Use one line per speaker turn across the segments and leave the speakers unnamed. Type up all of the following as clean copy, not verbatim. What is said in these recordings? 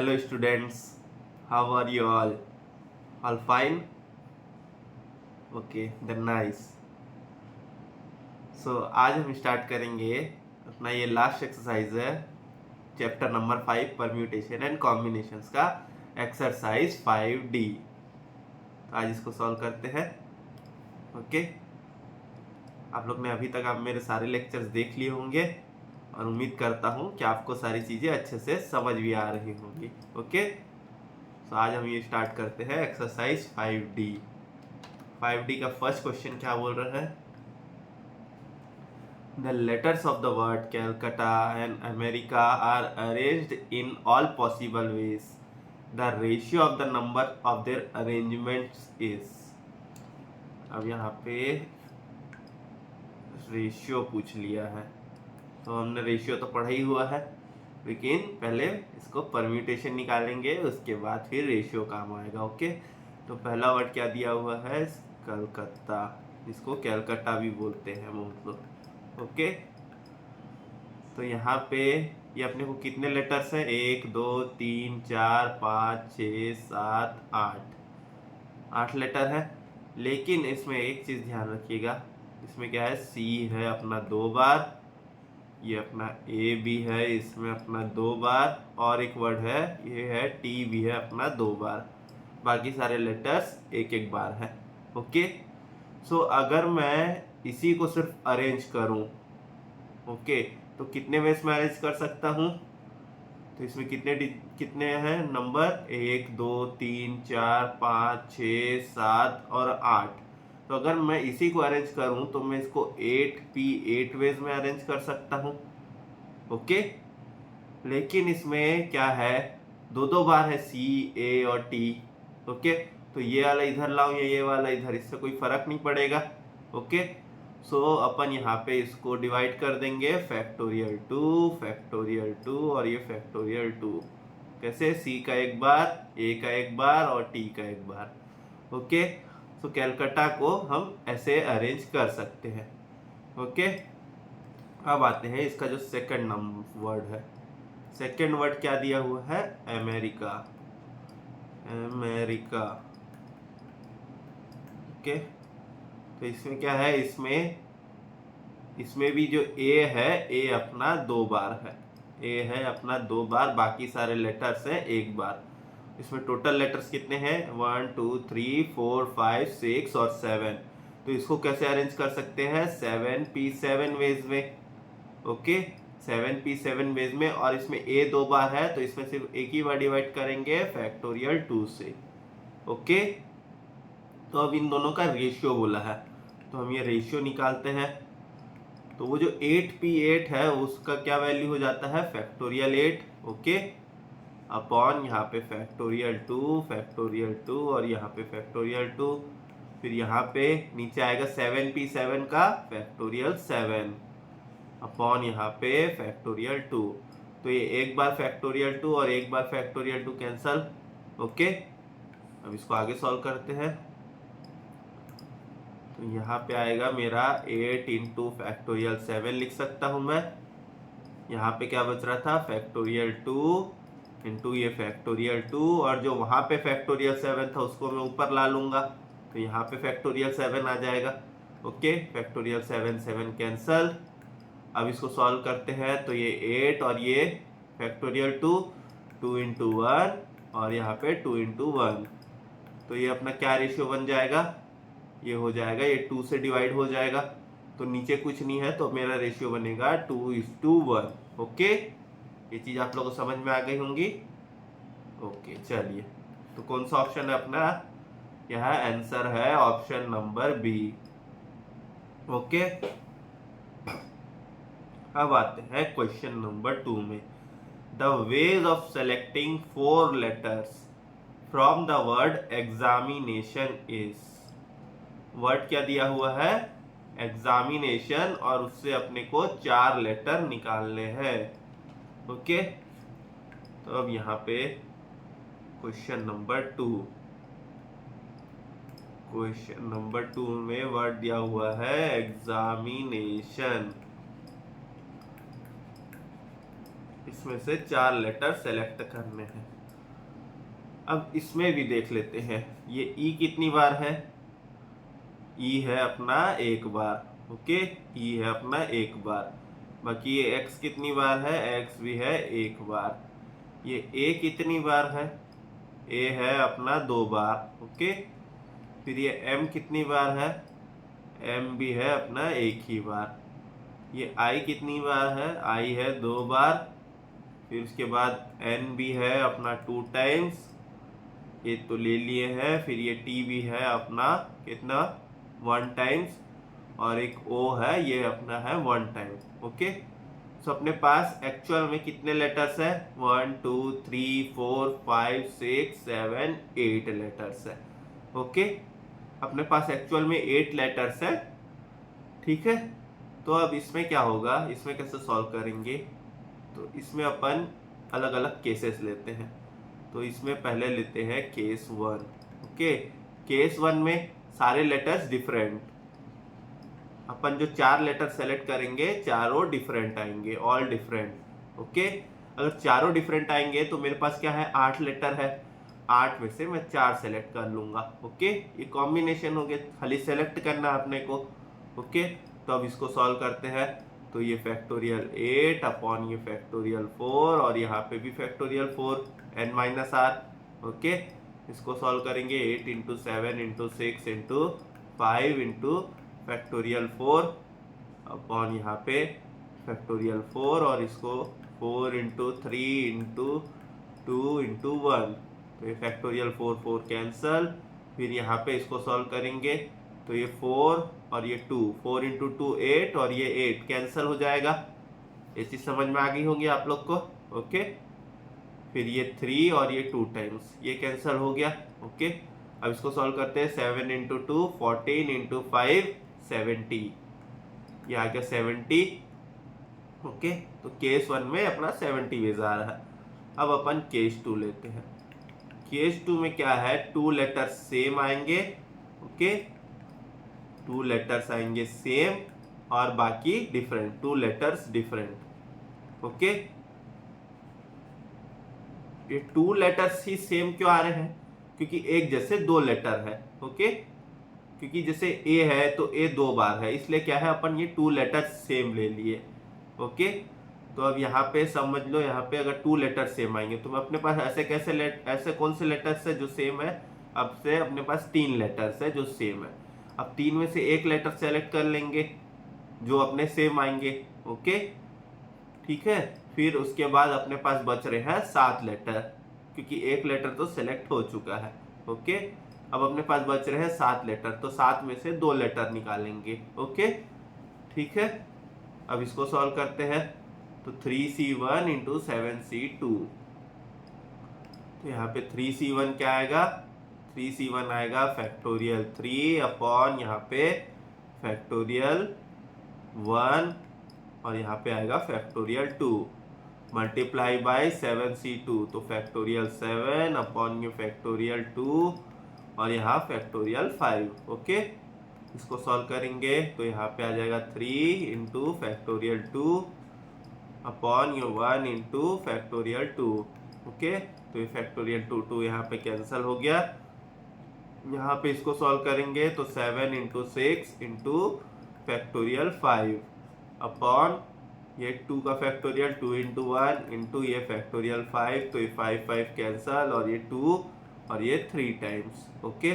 Hello students, how are you all? All fine? Okay, then nice. So आज हम start करेंगे अपना ये लास्ट एक्सरसाइज है chapter number 5 permutation and combinations का एक्सरसाइज 5D। तो आज इसको सॉल्व करते हैं। ओके, आप लोग ने अभी तक आप मेरे सारे लेक्चर्स देख लिए होंगे और उम्मीद करता हूँ कि आपको सारी चीज़ें अच्छे से समझ भी आ रही होंगी। ओके, तो आज हम ये स्टार्ट करते हैं एक्सरसाइज 5D। 5D का फर्स्ट क्वेश्चन क्या बोल रहा है? The letters of the word Calcutta and America are arranged in all possible ways. The ratio of the number of their arrangements is. अब यहाँ पे रेशियो पूछ लिया है, तो हमने रेशियो तो पढ़ा ही हुआ है, लेकिन पहले इसको परम्यूटेशन निकालेंगे, उसके बाद फिर रेशियो काम आएगा। ओके, तो पहला वर्ड क्या दिया हुआ है? कलकत्ता, इसको कैलकटा भी बोलते हैं मतलब। ओके, तो यहाँ पे ये अपने को कितने लेटर्स हैं? 1 2 3 4 5 6 7 8 लेटर है। लेकिन इसमें एक चीज़ ध्यान रखिएगा, इसमें क्या है? सी है अपना 2 बार, ये अपना ए भी है इसमें अपना 2 बार, और एक वर्ड है ये है टी भी है अपना 2 बार। बाकी सारे लेटर्स एक एक बार है। ओके, सो अगर मैं इसी को सिर्फ अरेंज करूं, ओके, तो कितने वेज में अरेंज कर सकता हूं? तो इसमें कितने हैं नंबर? 1 2 3 4 5 6 7 और 8। तो अगर मैं इसी को अरेंज करूं तो मैं इसको 8 वेज में अरेंज कर सकता हूं। ओके, लेकिन इसमें क्या है? दो बार है सी, ए और टी। ओके, तो ये वाला इधर लाऊं या ये वाला इधर, इससे कोई फर्क नहीं पड़ेगा। ओके, सो अपन यहाँ पे इसको डिवाइड कर देंगे फैक्टोरियल 2 और ये फैक्टोरियल 2। कैसे? सी का एक बार, ए का एक बार और टी का एक बार। ओके, सो कैलकाटा को हम ऐसे अरेंज कर सकते हैं। ओके, अब आते हैं इसका जो सेकंड वर्ड है। सेकंड वर्ड क्या दिया हुआ है? अमेरिका। ओके, तो इसमें क्या है? इसमें भी जो ए है, ए अपना 2 बार है, ए है अपना 2 बार, बाकी सारे लेटर्स हैं एक बार। इसमें टोटल लेटर्स कितने हैं? 1 2 3 4 5 6 और 7। तो इसको कैसे अरेंज कर सकते हैं? 7p7 वेज में। ओके, 7p7 वेज में, और इसमें ए 2 बार है तो इसमें सिर्फ एक ही बार डिवाइड करेंगे फैक्टोरियल 2 से। ओके, तो अब इन दोनों का रेशियो बोला है, तो हम ये रेशियो निकालते हैं। तो वो जो 8p8 है उसका क्या वैल्यू हो जाता है? फैक्टोरियल 8। ओके, अपॉन यहाँ पे फैक्टोरियल 2 और यहाँ पे फैक्टोरियल 2, फिर यहाँ पे नीचे आएगा 7p7 का फैक्टोरियल 7 अपॉन यहाँ पे फैक्टोरियल 2। तो ये एक बार फैक्टोरियल 2 और एक बार फैक्टोरियल 2 कैंसल। ओके, अब इसको आगे सॉल्व करते हैं। तो यहाँ पे आएगा मेरा 8 इंटू फैक्टोरियल 7 लिख सकता हूँ मैं। यहाँ पे क्या बच रहा था? फैक्टोरियल 2 इंटू ये फैक्टोरियल 2, और जो वहाँ पे फैक्टोरियल 7 था उसको मैं ऊपर ला लूँगा, तो यहाँ पे फैक्टोरियल 7 आ जाएगा। Okay, factorial 7 cancel. अब इसको सॉल्व करते हैं, तो ये 8 और ये फैक्टोरियल 2 इंटू 1 और यहाँ पे 2 इंटू 1, तो ये अपना क्या रेशियो बन जाएगा? ये हो जाएगा, ये 2 से डिवाइड हो जाएगा, तो नीचे कुछ नहीं है तो मेरा रेशियो बनेगा 2:1। ओके, ये चीज़ आप लोगों को समझ में आ गई होंगी। ओके, चलिए, तो कौन सा ऑप्शन है अपना? यह आंसर है ऑप्शन नंबर बी। ओके, अब आते हैं क्वेश्चन नंबर 2 में। The ways of selecting 4 letters from the word examination is. Word क्या दिया हुआ है? एग्जामिनेशन, और उससे अपने को 4 लेटर निकालने हैं। ओके, तो अब यहाँ पे क्वेश्चन नंबर 2 में वर्ड दिया हुआ है एग्जामिनेशन। इसमें से 4 लेटर सेलेक्ट करने हैं। अब इसमें भी देख लेते हैं, ये ई कितनी बार है, ई है अपना एक बार, ओके, ई है अपना एक बार। बाकी ये एक्स कितनी बार है, एक्स भी है एक बार। ये ए कितनी बार है, ए है अपना दो बार, ओके। फिर ये एम कितनी बार है, एम भी है अपना एक ही बार। ये आई कितनी बार है, आई है दो बार। फिर उसके बाद एन भी है अपना टू टाइम्स, ये तो ले लिए हैं। फिर ये टी भी है अपना कितना, वन टाइम्स। और एक ओ है, ये अपना है वन टाइम, ओके। सो अपने पास एक्चुअल में कितने लेटर्स है, 1 2 3 4 5 6 7 8 लेटर्स है, ओके। अपने पास एक्चुअल में 8 लेटर्स है, ठीक है। तो अब इसमें क्या होगा, इसमें कैसे सॉल्व करेंगे, तो इसमें अपन अलग अलग केसेस लेते हैं। तो इसमें पहले लेते हैं केस 1, ओके। केस 1 में सारे लेटर्स डिफरेंट, अपन जो 4 लेटर सेलेक्ट करेंगे चारों डिफरेंट आएंगे, ऑल डिफरेंट, ओके। अगर चारों डिफरेंट आएंगे तो मेरे पास क्या है, 8 लेटर है, 8 में से मैं 4 सेलेक्ट कर लूंगा, ओके। ये कॉम्बिनेशन हो गया, खाली सेलेक्ट करना है अपने को, ओके। तो अब इसको सॉल्व करते हैं। तो ये फैक्टोरियल 8 अपॉन ये फैक्टोरियल 4, और यहाँ पे भी factorial 4 n minus R, okay. इसको सॉल्व करेंगे 8 into 7 into 6 into 5 into factorial 4 upon यहाँ पे फैक्टोरियल 4, और इसको 4 इंटू 3 इंटू 2 इंटू 1। तो ये फैक्टोरियल 4 4 कैंसल। फिर यहाँ पे इसको सॉल्व करेंगे तो ये 4 और ये 2, 4 इंटू 2 8, और ये 8 कैंसल हो जाएगा। ये चीज़ समझ में आ गई होंगी आप लोग को, ओके। फिर ये 3 और ये 2 टाइम्स, ये कैंसल हो गया, ओके। अब इसको सॉल्व करते हैं, 7 इंटू 2 14 इंटू 5 70, ये आ गया 70, ओके। तो केस 1 में अपना 70 वेज आ रहा है। अब अपन केस 2 लेते हैं। केस 2 में क्या है, 2 लेटर्स सेम आएंगे, ओके। 2 लेटर्स आएंगे सेम और बाकी डिफरेंट, 2 लेटर्स डिफरेंट, ओके। ये 2 लेटर्स ही सेम क्यों आ रहे हैं, क्योंकि एक जैसे 2 लेटर है, ओके। क्योंकि जैसे ए है तो ए 2 बार है, इसलिए क्या है, अपन ये 2 लेटर्स सेम ले लिए, ओके। तो अब यहाँ पे समझ लो, यहाँ पे अगर 2 लेटर सेम आएंगे तो अपने पास ऐसे कौन से लेटर्स है जो सेम है, अब से अपने पास 3 लेटर्स है जो सेम है। अब 3 में से एक लेटर सेलेक्ट कर लेंगे जो अपने सेम आएंगे, ओके, ठीक है। फिर उसके बाद अपने पास बच रहे हैं 7 लेटर, क्योंकि एक लेटर तो सेलेक्ट हो चुका है, ओके। अब अपने पास बच रहे हैं 7 लेटर, तो 7 में से 2 लेटर निकालेंगे, ओके, ठीक है। अब इसको सॉल्व करते हैं, तो 3c1 इंटू 7c2, तो यहाँ पे 3c1 क्या आएगा, 3c1 आएगा फैक्टोरियल 3 अपॉन यहाँ पे फैक्टोरियल 1, और यहाँ पे आएगा फैक्टोरियल 2 मल्टीप्लाई बाय 7c2, तो फैक्टोरियल 7 अपॉन ये फैक्टोरियल 2, और यहाँ फैक्टोरियल 5, ओके। इसको सॉल्व करेंगे तो यहाँ पे आ जाएगा 3 इंटू फैक्टोरियल 2 अपॉन ये 1 इंटू फैक्टोरियल 2, ओके। तो ये फैक्टोरियल 2 यहाँ पे कैंसिल हो गया। यहाँ पे इसको सॉल्व करेंगे तो 7 इंटू 6 इंटू फैक्टोरियल 5 अपॉन ये 2 का फैक्टोरियल 2 इंटू 1 इंटू ये फैक्टोरियल 5, तो ये 5 5 कैंसल, और ये 2 और ये 3 टाइम्स, ओके।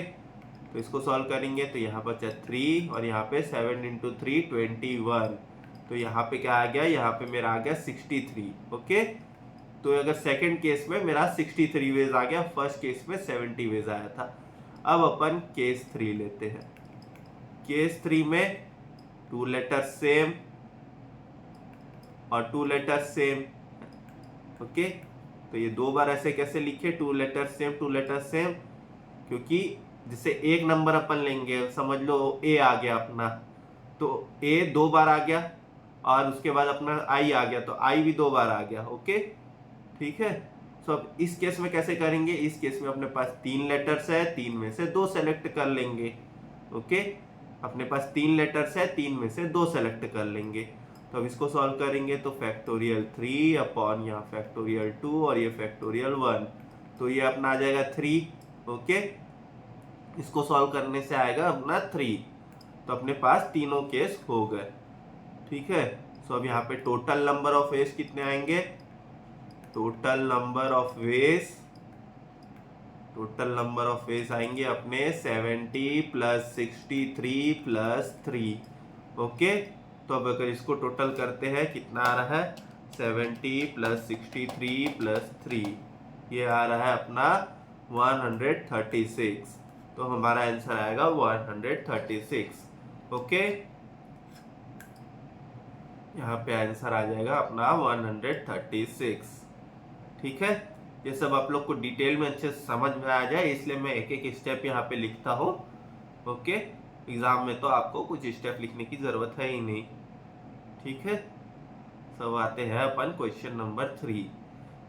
तो इसको सॉल्व करेंगे तो यहाँ बचा 3, और यहाँ पे 7 इंटू 3 21, तो यहाँ पे क्या आ गया, यहाँ पे मेरा आ गया 63, ओके। तो अगर सेकंड केस में मेरा 63 वेज आ गया, फर्स्ट केस में 70 वेज आया था। अब अपन केस 3 लेते हैं। केस 3 में 2 लेटर सेम और 2 लेटर सेम, ओके। तो ये 2 बार ऐसे कैसे लिखे, 2 लेटर सेम 2 लेटर सेम, क्योंकि जैसे एक नंबर अपन लेंगे, समझ लो ए आ गया अपना, तो ए 2 बार आ गया, और उसके बाद अपना आई आ गया, तो आई भी 2 बार आ गया, ओके, ठीक है। तो अब इस केस में कैसे करेंगे, इस केस में अपने पास 3 लेटर्स है, 3 में से 2 सेलेक्ट कर लेंगे, ओके। अपने पास 3 लेटर्स है, 3 में से 2 सेलेक्ट कर लेंगे। तो अब इसको सॉल्व करेंगे तो फैक्टोरियल 3 अपॉन यहाँ फैक्टोरियल 2, और ये फैक्टोरियल 1, तो ये अपना आ जाएगा 3। ओके, इसको सॉल्व करने से आएगा अपना 3। तो अपने पास तीनों केस हो गए। ठीक है, सो अब यहाँ पे टोटल नंबर ऑफ वेज कितने आएंगे? टोटल नंबर ऑफ वेज आएंगे अपने 70 + 63 + 3। ओके, तो अब अगर इसको टोटल करते हैं कितना आ रहा है? 70 + 63 + 3, ये आ रहा है अपना 136। तो हमारा आंसर आएगा 136। ओके, यहाँ पे आंसर आ जाएगा अपना 136। ठीक है, ये सब आप लोग को डिटेल में अच्छे से समझ में आ जाए इसलिए मैं एक एक स्टेप यहाँ पे लिखता हूँ। ओके, एग्जाम में तो आपको कुछ स्टेप लिखने की जरूरत है ही नहीं। ठीक है, सब आते हैं अपन question number 3।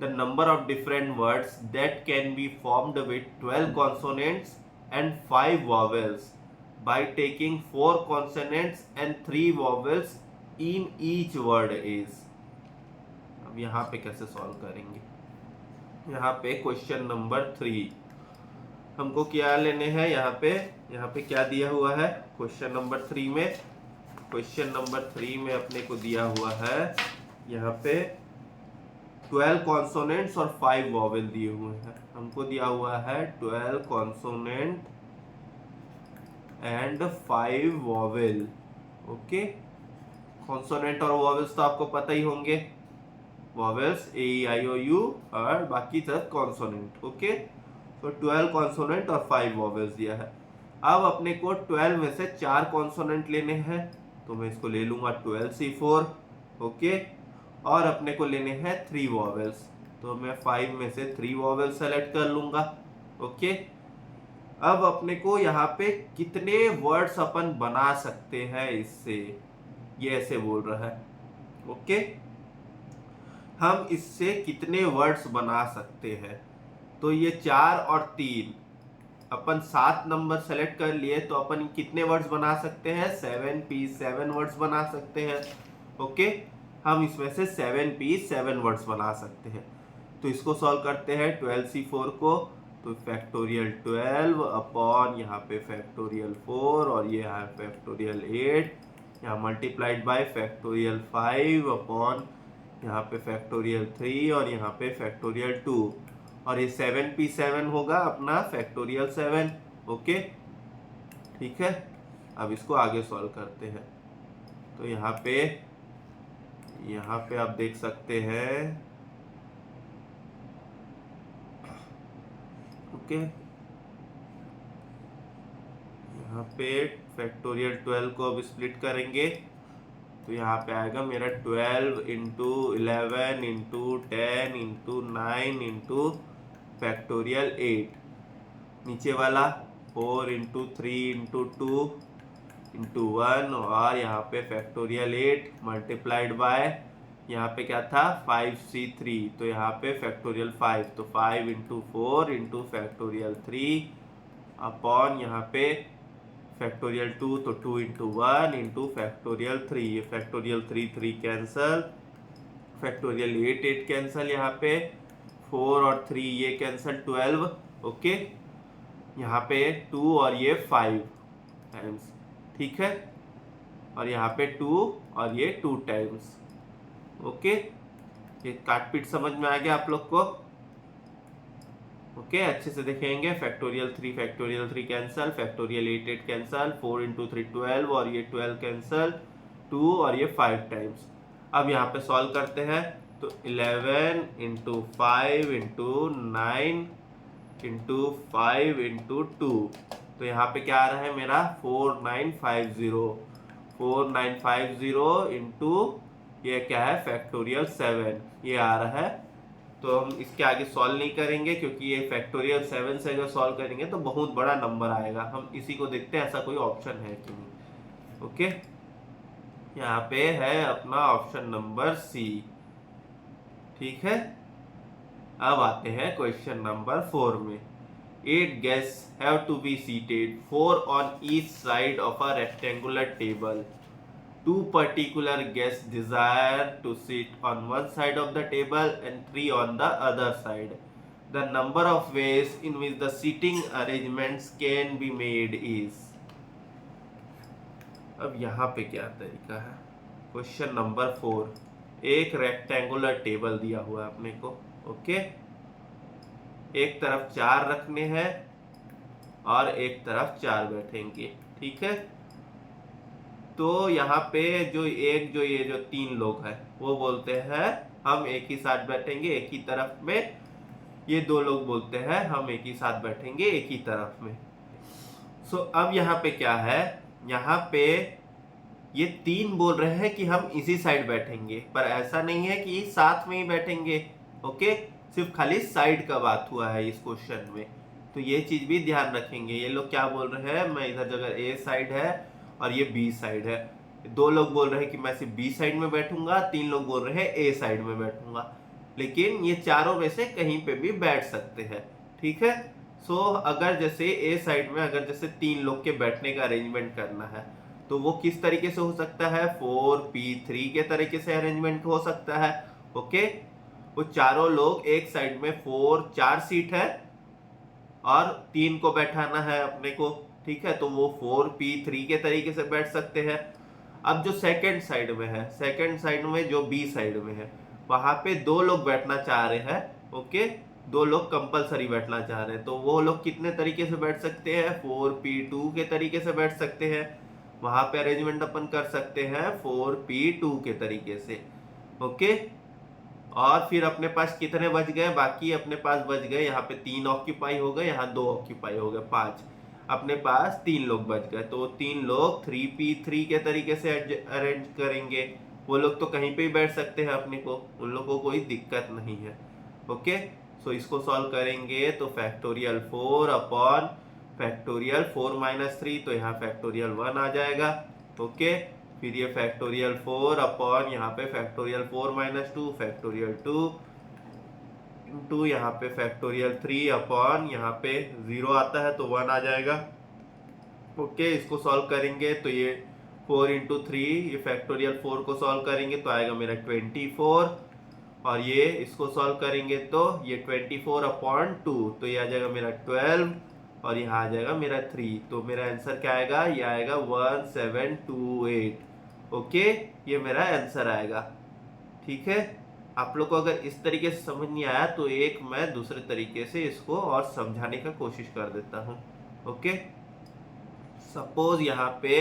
The number of different words that can be formed with 12 consonants and 5 vowels by taking 4 consonants and 3 vowels in each word is. अब यहाँ पे कैसे सॉल्व करेंगे? यहाँ पे क्वेश्चन नंबर 3 हमको क्या लेने हैं? यहाँ पे क्या दिया हुआ है क्वेश्चन नंबर 3 में? क्वेश्चन नंबर 3 में अपने को दिया हुआ है यहाँ पे 12 कॉन्सोनेंट्स और 5 वॉवेल दिए हुए हैं। हमको दिया हुआ है 12 consonant and 5 vowel. Okay, consonant और वॉवेल्स तो आपको पता ही होंगे, वॉवेल्स A-E-I-O-U और बाकी सब कॉन्सोनेंट। ओके, तो 12 कॉन्सोनेंट और 5 वॉवेल्स दिया है। अब अपने को 12 में से 4 कॉन्सोनेंट लेने हैं, तो मैं इसको ले लूंगा 12C4। ओके, और अपने को लेने हैं 3 वॉवेल्स, तो मैं 5 में से 3 वॉवेल्स सेलेक्ट कर लूंगा। ओके, अब अपने को यहाँ पे कितने वर्ड्स अपन बना सकते हैं इससे, ये ऐसे बोल रहा है। ओके, हम इससे कितने वर्ड्स बना सकते हैं? तो ये 4 और 3 अपन 7 नंबर सेलेक्ट कर लिए, तो अपन कितने वर्ड्स बना सकते हैं? 7 वर्ड्स बना सकते हैं। ओके, हम इसमें से 7 वर्ड्स बना सकते हैं। तो इसको सॉल्व करते हैं 12C4 को, तो फैक्टोरियल 12 अपॉन यहाँ पे फैक्टोरियल 4 और ये यहाँ फैक्टोरियल 8, यहाँ मल्टीप्लाइड बाय फैक्टोरियल 5 अपॉन यहाँ पे फैक्टोरियल 3 और यहाँ पे फैक्टोरियल 2, और ये 7p7 होगा अपना फैक्टोरियल 7। ओके, ठीक है, अब इसको आगे सॉल्व करते हैं। तो यहाँ पे आप देख सकते हैं। ओके, यहाँ पे फैक्टोरियल 12 को अब स्प्लिट करेंगे, तो यहाँ पे आएगा मेरा 12 into 11 into 10 into 9 into factorial 8, नीचे वाला 4 इंटू 3 इंटू 2 इंटू 1, और यहाँ पे फैक्टोरियल 8 मल्टीप्लाइड बाय यहाँ पे क्या था 5C3, तो यहाँ पे फैक्टोरियल 5, तो 5 इंटू 4 इंटू फैक्टोरियल 3 अपॉन यहाँ पे फैक्टोरियल 2, तो 2 इंटू 1 इंटू फैक्टोरियल 3, ये फैक्टोरियल 3 कैंसल, फैक्टोरियल 8 कैंसल, यहाँ पे 4 और 3 ये कैंसल 12। ओके, यहाँ पे 2 और ये 5 टाइम्स, ठीक है, और यहाँ पे 2 और ये 2 टाइम्स। ओके, ये काटपीट समझ में आ गया आप लोग को? ओके, अच्छे से देखेंगे। Factorial 3 cancel, factorial 8 cancel, 4 into 3 12 और ये 12 कैंसल, 2 और ये 5 टाइम्स। अब यहाँ पे सॉल्व करते हैं, तो 11 इंटू 5 इंटू 9 इंटू 5 इंटू 2, तो यहाँ पे क्या आ रहा है मेरा 4950 इंटू ये क्या है फैक्टोरियल 7, ये आ रहा है। तो हम इसके आगे सॉल्व नहीं करेंगे क्योंकि ये फैक्टोरियल 7 से अगर सॉल्व करेंगे तो बहुत बड़ा नंबर आएगा। हम इसी को देखते हैं ऐसा कोई ऑप्शन है कि नहीं। ओके, यहाँ पे है अपना ऑप्शन नंबर सी। ठीक है, अब आते हैं क्वेश्चन नंबर 4 में। 8 guests have to be seated, 4 on each side of a rectangular table. 2 particular guests desire to sit on one side of the table and 3 on the other side. The number of ways in which the seating arrangements can be made is. अब यहाँ पे क्या तरीका है, question number 4, एक rectangular table दिया हुआ है अपने को, ओके। एक तरफ 4 रखने हैं और एक तरफ 4 बैठेंगे, ठीक है। तो यहाँ पे जो ये जो 3 लोग हैं वो बोलते हैं हम एक ही साथ बैठेंगे एक ही तरफ में, ये 2 लोग बोलते हैं हम एक ही साथ बैठेंगे एक ही तरफ में। सो अब यहाँ पे क्या है, यहाँ पे ये 3 बोल रहे हैं कि हम इसी साइड बैठेंगे, पर ऐसा नहीं है कि साथ में ही बैठेंगे, ओके। सिर्फ खाली साइड का बात हुआ है इस क्वेश्चन में, तो ये चीज भी ध्यान रखेंगे। ये लोग क्या बोल रहे हैं, मैं इधर जगह ए साइड है और ये बी साइड है। 2 लोग बोल रहे हैं कि मैं सिर्फ बी साइड में बैठूंगा, 3 लोग बोल रहे हैं ए साइड में बैठूंगा, लेकिन ये चारों में से कहीं पे भी बैठ सकते हैं, ठीक है। सो अगर जैसे ए साइड में अगर जैसे 3 लोग के बैठने का अरेंजमेंट करना है तो वो किस तरीके से हो सकता है, 4p3 के तरीके से अरेंजमेंट हो सकता है, ओके। वो चारों लोग एक साइड में 4 सीट है और 3 को बैठाना है अपने को, ठीक है, तो वो 4p3 के तरीके से बैठ सकते हैं। अब जो सेकंड साइड में है, सेकंड साइड में जो बी साइड में है, वहां पे 2 लोग बैठना चाह रहे हैं, ओके। 2 लोग कंपलसरी बैठना चाह रहे हैं, तो वो लोग कितने तरीके से बैठ सकते हैं, 4p2 के तरीके से बैठ सकते हैं। वहां पे अरेंजमेंट अपन कर सकते हैं 4p2 के तरीके से, ओके। और फिर अपने पास कितने बच गए, बाकी अपने पास बच गए, यहाँ पे 3 ऑक्यूपाई हो गए, यहाँ 2 ऑक्यूपाई हो गए, 5। अपने पास 3 लोग बच गए, तो 3 लोग 3p3 के तरीके से अरेंज करेंगे। वो लोग तो कहीं पे ही बैठ सकते हैं अपने को, उन लोगों को कोई दिक्कत नहीं है, ओके। सो इसको सॉल्व करेंगे तो फैक्टोरियल 4 अपॉन फैक्टोरियल 4 माइनस 3, तो यहाँ फैक्टोरियल 1 आ जाएगा, ओके। फिर ये फैक्टोरियल 4 अपॉन यहाँ पे फैक्टोरियल 4 माइनस 2 फैक्टोरियल 2 इंटू यहाँ पे फैक्टोरियल 3 अपॉन यहाँ पे 0 आता है तो 1 आ जाएगा, ओके। इसको सॉल्व करेंगे तो ये 4 इंटू 3, ये फैक्टोरियल 4 को सॉल्व करेंगे तो आएगा मेरा 24, और ये इसको सॉल्व करेंगे तो ये 24 अपॉन 2, तो ये आ जाएगा मेरा 12, और यहाँ आ जाएगा मेरा 3, तो मेरा आंसर क्या आएगा, ये आएगा 1728, ओके। ये मेरा आंसर आएगा, ठीक है। आप लोग को अगर इस तरीके से समझ नहीं आया तो एक मैं दूसरे तरीके से इसको और समझाने का कोशिश कर देता हूँ, ओके। सपोज यहाँ पे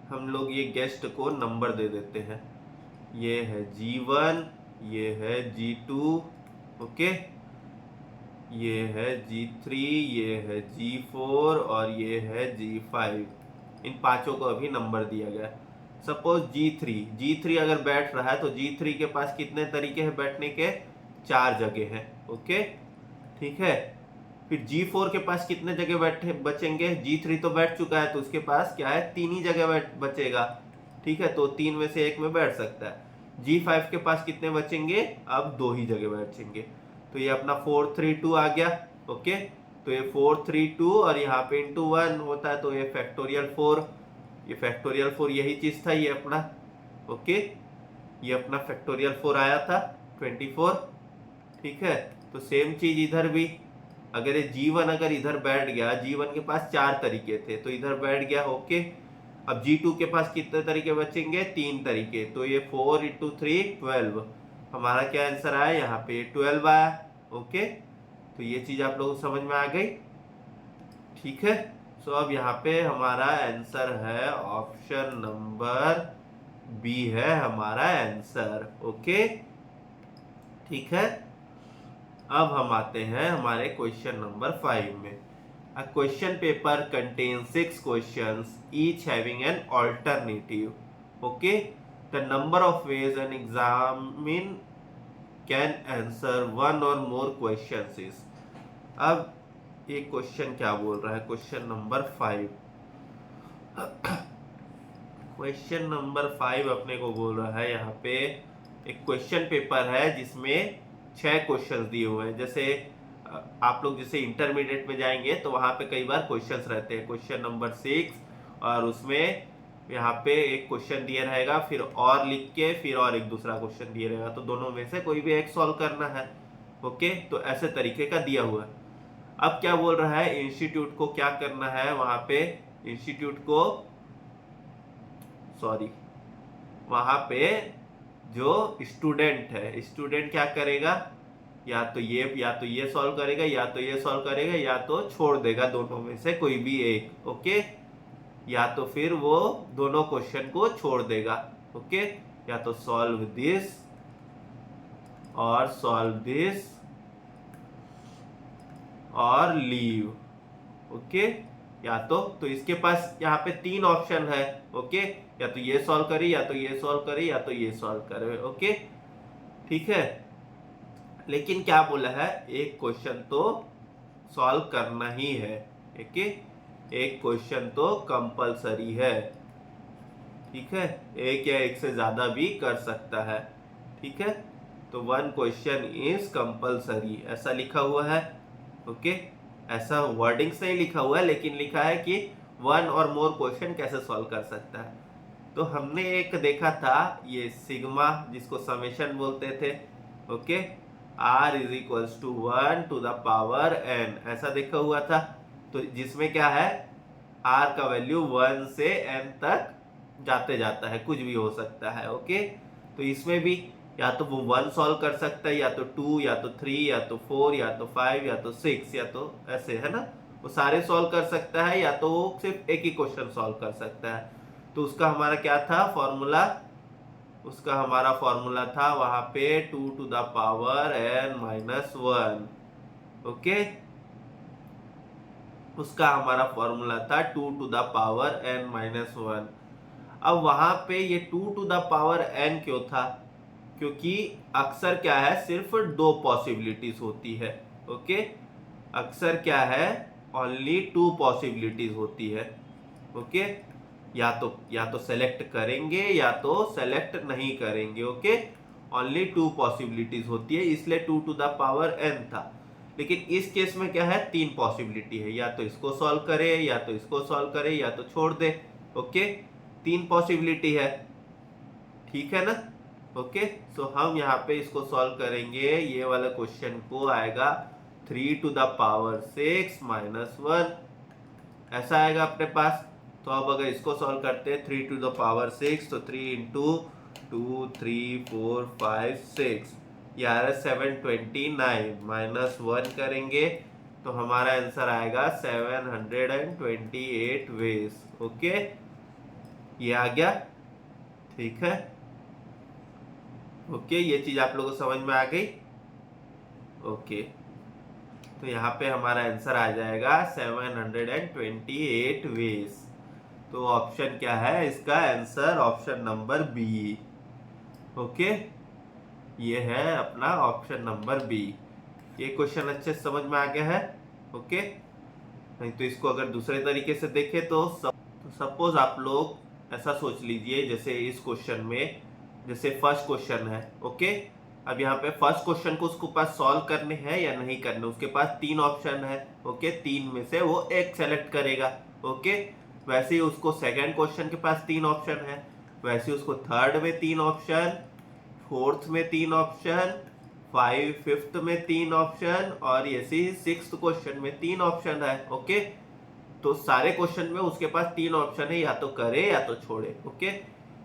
हम लोग ये गेस्ट को नंबर दे देते हैं, ये है G1, ये है G2, ओके, ये है G3, ये है G4 और ये है G5। इन पांचों को अभी नंबर दिया गया। सपोज G3 अगर बैठ रहा है तो G3 के पास कितने तरीके हैं बैठने के, 4 जगह हैं, ओके, ठीक है। फिर G4 के पास कितने जगह बैठे बचेंगे, G3 तो बैठ चुका है तो उसके पास क्या है, 3 ही जगह बचेगा, ठीक है, तो 3 में से 1 में बैठ सकता है। G5 के पास कितने बचेंगे, अब 2 ही जगह बैठेंगे, तो ये अपना 4 3 2 आ गया, ओके। तो ये 4 3 2 और यहाँ पे इंटू 1 होता है, तो ये फैक्टोरियल 4, ये फैक्टोरियल 4 यही चीज था ये अपना, ओके। ये अपना फैक्टोरियल 4 आया था 24, ठीक है। तो सेम चीज इधर भी, अगर ये G1 अगर इधर बैठ गया, G1 के पास 4 तरीके थे तो इधर बैठ गया, ओके। अब G2 के पास कितने तरीके बचेंगे, 3 तरीके, तो ये 4 इंटू 3 12, हमारा क्या आंसर आया, यहाँ पे 12 आया, ओके। तो ये चीज आप लोगों को समझ में आ गई, ठीक है। सो अब यहाँ पे हमारा आंसर है ऑप्शन नंबर बी है हमारा आंसर, ओके, ठीक है। अब हम आते हैं हमारे क्वेश्चन नंबर 5 में। A question paper contains 6 questions, each having an alternative. Okay, the number of ways an examine can answer one or more questions is. अब ये क्वेश्चन क्या बोल रहा है, क्वेश्चन नंबर 5, क्वेश्चन नंबर 5 अपने को बोल रहा है यहाँ पे एक क्वेश्चन पेपर है जिसमें 6 क्वेश्चन दिए हुए हैं। जैसे आप लोग जैसे इंटरमीडिएट में जाएंगे तो वहां पे कई बार क्वेश्चंस रहते हैं, क्वेश्चन नंबर 6, और उसमें यहाँ पे एक क्वेश्चन दिया रहेगा, फिर और लिख के फिर और एक दूसरा क्वेश्चन दिया रहेगा, तो दोनों में से कोई भी एक सॉल्व करना है, ओके, तो ऐसे तरीके का दिया हुआ है। अब क्या बोल रहा है, इंस्टीट्यूट को क्या करना है, वहां पे इंस्टीट्यूट को, सॉरी, वहां पे जो स्टूडेंट है, स्टूडेंट क्या करेगा, या तो ये सॉल्व करेगा, या तो ये सॉल्व करेगा, या तो छोड़ देगा दोनों में से कोई भी एक। ओके, या तो फिर वो दोनों क्वेश्चन को छोड़ देगा। ओके, या तो सॉल्व दिस और सॉल्व दिस और लीव। ओके, या तो इसके पास यहाँ पे 3 ऑप्शन है। ओके, या तो ये सॉल्व करे, या तो ये सॉल्व करे, या तो ये सॉल्व करे। ओके, ठीक है, लेकिन क्या बोला है, एक क्वेश्चन तो सॉल्व करना ही है। ओके, एक क्वेश्चन तो कंपलसरी है। ठीक है, एक या एक से ज्यादा भी कर सकता है। ठीक है, तो 1 क्वेश्चन इज कंपलसरी, ऐसा लिखा हुआ है। ओके, ऐसा वर्डिंग से ही लिखा हुआ है, लेकिन लिखा है कि 1 और मोर क्वेश्चन कैसे सॉल्व कर सकता है। तो हमने एक देखा था ये सिग्मा, जिसको समेशन बोलते थे। Okay, r is equals to 1 to the power n, ऐसा देखा हुआ था। तो जिसमें क्या है, r का वैल्यू 1 से n तक जाते जाता है, कुछ भी हो सकता है। ओके, तो इसमें भी या तो वो 1 सॉल्व कर सकता है, या तो 2, या तो 3, या तो 4, या तो 5, या तो 6, या तो ऐसे, है ना, वो सारे सॉल्व कर सकता है, या तो वो सिर्फ एक ही क्वेश्चन सॉल्व कर सकता है। तो उसका हमारा क्या था फॉर्मूला, उसका हमारा फॉर्मूला था वहां पे 2 to the power n minus 1। Okay, उसका हमारा फॉर्मूला था 2 to the power n minus 1। अब वहां पे ये 2 टू द पावर n क्यों था, क्योंकि अक्सर क्या है, सिर्फ 2 पॉसिबिलिटीज होती है। ओके, अक्सर क्या है, ओनली 2 पॉसिबिलिटीज होती है। ओके, या तो सेलेक्ट करेंगे, या तो सेलेक्ट नहीं करेंगे। ओके, ओनली 2 पॉसिबिलिटीज होती है, इसलिए 2 टू द पावर n था। लेकिन इस केस में क्या है, 3 पॉसिबिलिटी है, या तो इसको सॉल्व करे, या तो इसको सॉल्व करे, या तो छोड़ दे। ओके, 3 पॉसिबिलिटी है। ठीक है ना। ओके, सो हम यहाँ पे इसको सॉल्व करेंगे, ये वाला क्वेश्चन को आएगा 3 टू द पावर 6 माइनस 1, ऐसा आएगा अपने पास। तो अब अगर इसको सॉल्व करते हैं 3 टू द पावर 6, तो 3 इंटू 2, 3, 4, 5, 6, यार 729 माइनस 1 करेंगे तो हमारा आंसर आएगा 728 वेज। ओके, ये आ गया। ठीक है, ओके, ये चीज आप लोगों को समझ में आ गई। ओके, तो यहाँ पे हमारा आंसर आ जाएगा 728 वेज। तो ऑप्शन क्या है इसका answer, option number B. Okay, ये है अपना ऑप्शन नंबर बी। ये क्वेश्चन अच्छे से समझ में आ गया है। ओके, नहीं तो इसको अगर दूसरे तरीके से देखें तो सपोज आप लोग ऐसा सोच लीजिए, जैसे इस क्वेश्चन में, जैसे फर्स्ट क्वेश्चन है। ओके, अब यहाँ पे फर्स्ट क्वेश्चन को उसके पास सॉल्व करने हैं या नहीं करने, उसके पास 3 ऑप्शन है। ओके, 3 में से वो एक सेलेक्ट करेगा। ओके, वैसे ही उसको सेकंड क्वेश्चन के पास 3 ऑप्शन है, वैसे उसको थर्ड में 3 ऑप्शन, फोर्थ में 3 ऑप्शन, फिफ्थ में 3 ऑप्शन, और ऐसे ही सिक्स्थ क्वेश्चन में 3 ऑप्शन है। ओके, तो सारे क्वेश्चन में उसके पास 3 ऑप्शन है, या तो करे या तो छोड़े। ओके,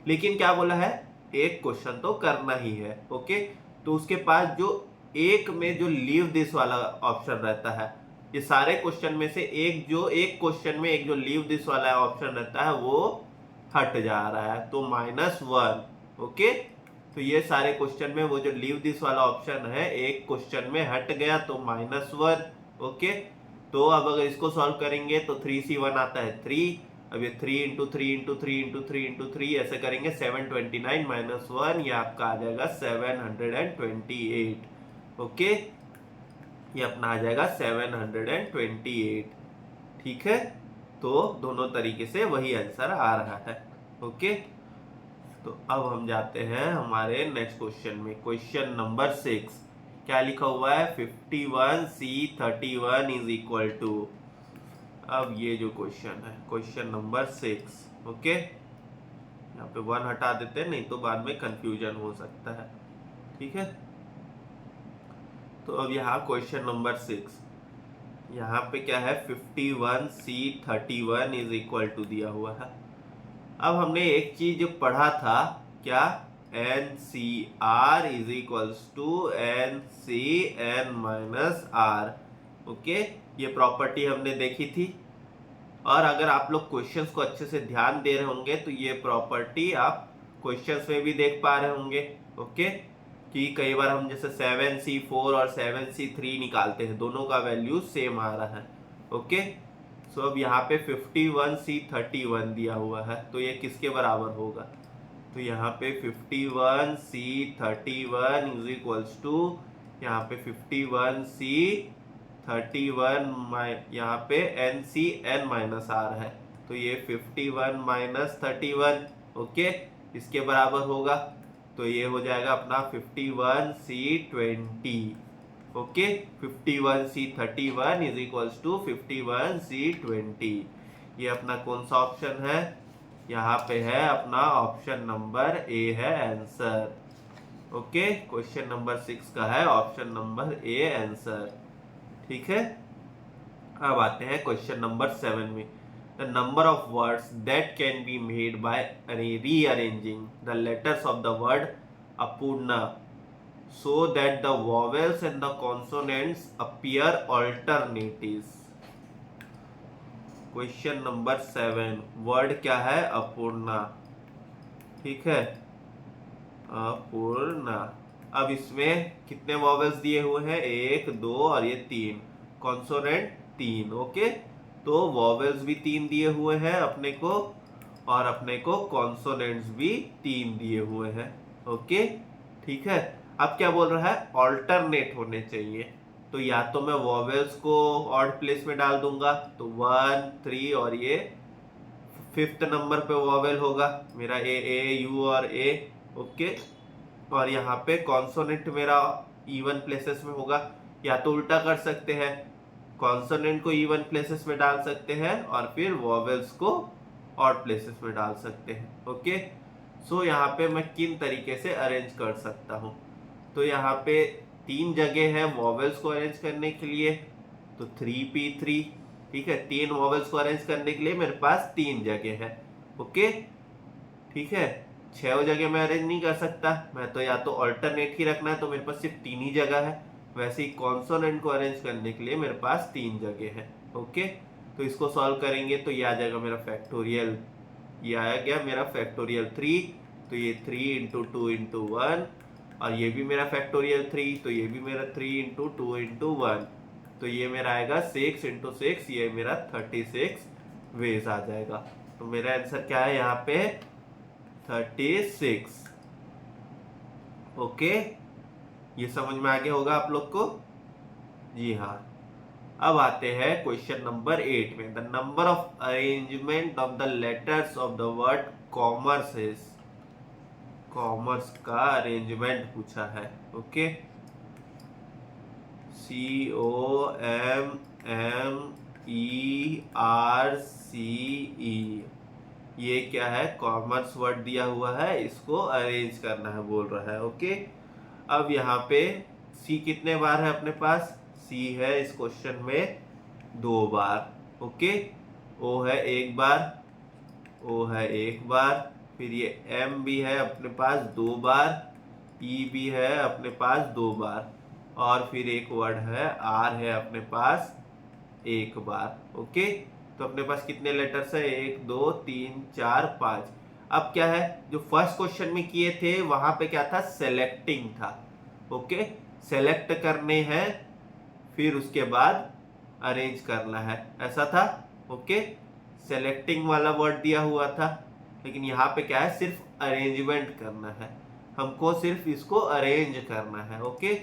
लेकिन क्या बोला है, एक क्वेश्चन तो करना ही है। ओके, तो उसके पास जो एक में जो लीव दिस वाला ऑप्शन रहता है, ये सारे क्वेश्चन में से एक क्वेश्चन में एक जो लीव दिस वाला ऑप्शन रहता है वो हट जा रहा है, तो -1। ओके, तो ये सारे क्वेश्चन में वो जो लीव दिस वाला ऑप्शन है एक क्वेश्चन में हट गया, तो -1। ओके, तो अब अगर इसको सॉल्व करेंगे तो 3C1 आता है 3। अब ये 3 इंटू 3 इंटू 3 इंटू 3 इंटू 3 ऐसे करेंगे, 729 माइनस 1, ये आपका आ जाएगा 728। ओके, ये अपना आ जाएगा 728। ठीक है, तो दोनों तरीके से वही आंसर आ रहा है। ओके, तो अब हम जाते हैं हमारे नेक्स्ट क्वेश्चन में। क्वेश्चन नंबर 6 क्या लिखा हुआ है, 51C31 इज इक्वल टू। अब ये जो क्वेश्चन है, क्वेश्चन नंबर 6। ओके, यहाँ पे 1 हटा देते हैं, नहीं तो बाद में कंफ्यूजन हो सकता है। ठीक है, तो तो अब यहाँ क्वेश्चन नंबर 6, यहाँ पे क्या है 51C31 इज इक्वल टू दिया हुआ है। अब हमने एक चीज पढ़ा था, क्या, NCR is equals to NCN minus R। Okay, ये प्रॉपर्टी हमने देखी थी। और अगर आप लोग क्वेश्चंस को अच्छे से ध्यान दे रहे होंगे तो ये प्रॉपर्टी आप क्वेश्चंस में भी देख पा रहे होंगे। ओके, कि कई बार हम जैसे 7C4 और 7C3 निकालते हैं, दोनों का वैल्यू सेम आ रहा है। ओके, सो अब यहाँ पे 51C31 दिया हुआ है, तो ये किसके बराबर होगा? तो यहाँ पे 51C31 इज इक्वल्स टू, यहाँ पे 51C31 यहाँ पे NCN माइनस R है, तो ये 51 माइनस 31, ओके, इसके बराबर होगा। तो ये हो जाएगा अपना 51C20। Okay, 51C31 is equals to 51C20। ये अपना कौन सा ऑप्शन है? यहाँ पे है अपना ऑप्शन नंबर ए है आंसर। ओके, क्वेश्चन नंबर 6 का है ऑप्शन नंबर ए आंसर। ठीक है, अब आते हैं क्वेश्चन नंबर 7 में। The number of words that can be made by rearranging the letters of the word Apurna so that the vowels and the consonants appear alternatives। Question number 7, word क्या है? अपूर्णा। ठीक है, अपूर्णा। अब इसमें कितने वॉवेल्स दिए हुए हैं? 1 2 और ये 3, कॉन्सोनेंट 3। ओके, तो वॉवेल्स भी 3 दिए हुए हैं अपने को, और अपने को कॉन्सोनेंट्स भी 3 दिए हुए हैं। ओके, ठीक है। अब क्या बोल रहा है? ऑल्टरनेट होने चाहिए। तो या तो मैं वॉवेल्स को ऑड प्लेस में डाल दूंगा, तो 1 3 और ये 5th नंबर पे वॉवेल होगा मेरा ए यू और ए। ओके, और यहाँ पे कॉन्सोनेंट मेरा इवन प्लेसेस में होगा। या तो उल्टा कर सकते हैं, कॉन्सोनेंट को इवन प्लेसेस में डाल सकते हैं और फिर वॉवेल्स को ऑड प्लेसेस में डाल सकते हैं। ओके, सो यहाँ पे मैं किन तरीके से अरेंज कर सकता हूँ? तो यहाँ पे 3 जगह है वॉवेल्स को अरेंज करने के लिए, तो 3P3। ठीक है, 3 वॉवेल्स को अरेंज करने के लिए मेरे पास 3 जगह है। ओके, ठीक है, 6 जगह मैं अरेंज नहीं कर सकता, मैं तो या तो ऑल्टरनेट ही रखना है, तो मेरे पास सिर्फ 3 ही जगह है। वैसे ही कॉन्सोनेंट को अरेंज करने के लिए मेरे पास 3 जगह है। ओके, तो इसको सॉल्व करेंगे तो ये आ जाएगा मेरा फैक्टोरियल, ये आया गया मेरा फैक्टोरियल 3। तो ये 3 इंटू 2 इंटू 1, और ये भी मेरा फैक्टोरियल 3, तो ये भी मेरा 3 इंटू 2 इंटू 1, तो ये मेरा आएगा 6 इंटू 6, ये मेरा 36 वेज आ जाएगा। तो मेरा आंसर क्या है यहाँ पे? 36। ओके, ये समझ में आ गया होगा आप लोग को? जी हाँ। अब आते हैं क्वेश्चन नंबर 8 में। The number of arrangement of the letters of the word commerce is, commerce का अरेंजमेंट पूछा है। ओके, COMMERCE, ये क्या है? कॉमर्स वर्ड दिया हुआ है, इसको अरेंज करना है बोल रहा है। ओके, अब यहाँ पे सी कितने बार है अपने पास? सी है इस क्वेश्चन में 2 बार। ओके, ओ है 1 बार, ओ है 1 बार, फिर ये एम भी है अपने पास 2 बार, ई भी है अपने पास 2 बार, और फिर एक वर्ड है आर है अपने पास 1 बार। ओके, तो अपने पास कितने लेटर्स है? 1 2 3 4 5। अब क्या है, जो फर्स्ट क्वेश्चन में किए थे वहां पे क्या था? सेलेक्टिंग था। ओके, सेलेक्ट करने हैं, फिर उसके बाद अरेंज करना है, ऐसा था। ओके, सेलेक्टिंग वाला वर्ड दिया हुआ था, लेकिन यहाँ पे क्या है? सिर्फ अरेंजमेंट करना है, हमको सिर्फ इसको अरेंज करना है। ओके,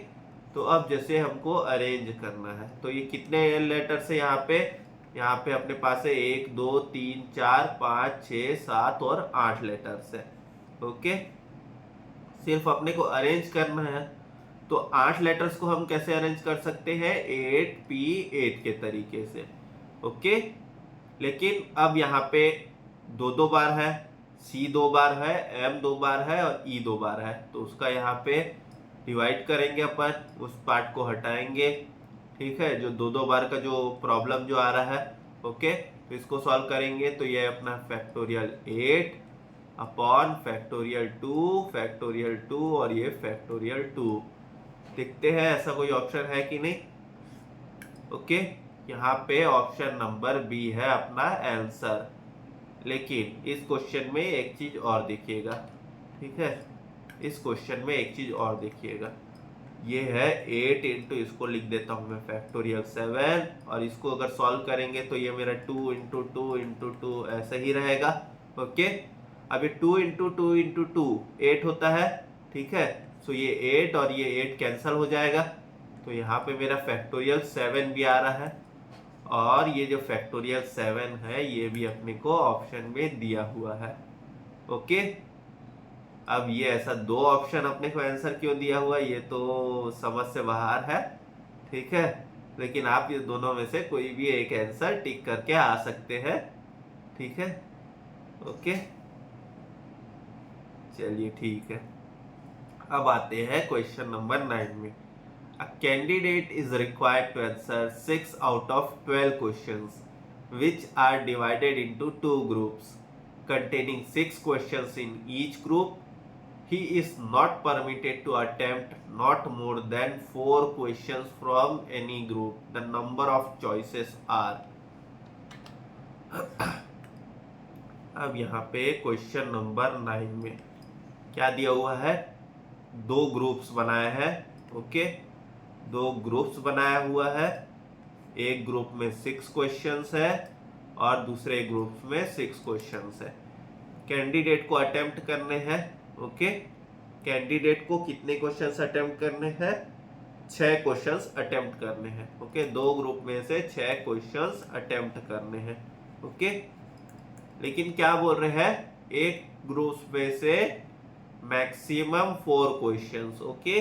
तो अब जैसे हमको अरेंज करना है, तो ये कितने लेटर्स है यहाँ पे? यहाँ पे अपने पास है 1 2 3 4 5 6 7 और 8 लेटर्स है। ओके, सिर्फ अपने को अरेंज करना है, तो 8 लेटर्स को हम कैसे अरेंज कर सकते हैं? 8P8 के तरीके से। ओके, लेकिन अब यहाँ पे 2 बार है, C 2 बार है, M 2 बार है और E 2 बार है, तो उसका यहाँ पे डिवाइड करेंगे अपन, उस पार्ट को हटाएंगे, ठीक है, जो दो दो बार का जो प्रॉब्लम जो आ रहा है, ओके। तो इसको सॉल्व करेंगे तो ये अपना फैक्टोरियल 8 अपॉन फैक्टोरियल 2 और ये फैक्टोरियल 2। देखते हैं ऐसा कोई ऑप्शन है कि नहीं, ओके। यहाँ पे ऑप्शन नंबर बी है अपना आंसर। लेकिन इस क्वेश्चन में एक चीज और देखिएगा, ठीक है, इस क्वेश्चन में एक चीज और देखिएगा, ये है 8 इंटू, इसको लिख देता हूं मैं फैक्टोरियल 7, और इसको अगर सॉल्व करेंगे तो ये मेरा 2 इंटू 2 इंटू 2 ऐसा ही रहेगा, ओके। अब ये 2 इंटू 2 इंटू 2 8 होता है, ठीक है। सो ये 8 और ये 8 कैंसिल हो जाएगा, तो यहाँ पे मेरा फैक्टोरियल 7 भी आ रहा है, और ये जो फैक्टोरियल 7 है ये भी अपने को ऑप्शन में दिया हुआ है, ओके। अब ये ऐसा दो ऑप्शन अपने को आंसर क्यों दिया हुआ, ये तो समझ से बाहर है, ठीक है। लेकिन आप ये दोनों में से कोई भी एक आंसर टिक करके आ सकते हैं, ठीक है, ओके। चलिए ठीक है, अब आते हैं क्वेश्चन नंबर 9 में। A candidate is required to answer 6 out of 12 questions, which are divided into two groups containing 6 questions in each group. He is not permitted to attempt not more than 4 questions from any group. The number of choices are. अब यहाँ पे question number 9 में क्या दिया हुआ है, दो groups बनाए हैं, ओके। दो ग्रुप्स बनाया हुआ है, एक ग्रुप में 6 क्वेश्चंस है और दूसरे ग्रुप में 6 क्वेश्चंस है। कैंडिडेट को अटेम्प्ट करने हैं, ओके। कैंडिडेट को कितने क्वेश्चंस अटेम्प्ट करने हैं, 6 क्वेश्चंस अटेम्प्ट करने हैं, ओके। दो ग्रुप में से 6 क्वेश्चंस अटेम्प्ट करने हैं, ओके। लेकिन क्या बोल रहे हैं, एक ग्रुप में से maximum 4 questions, okay.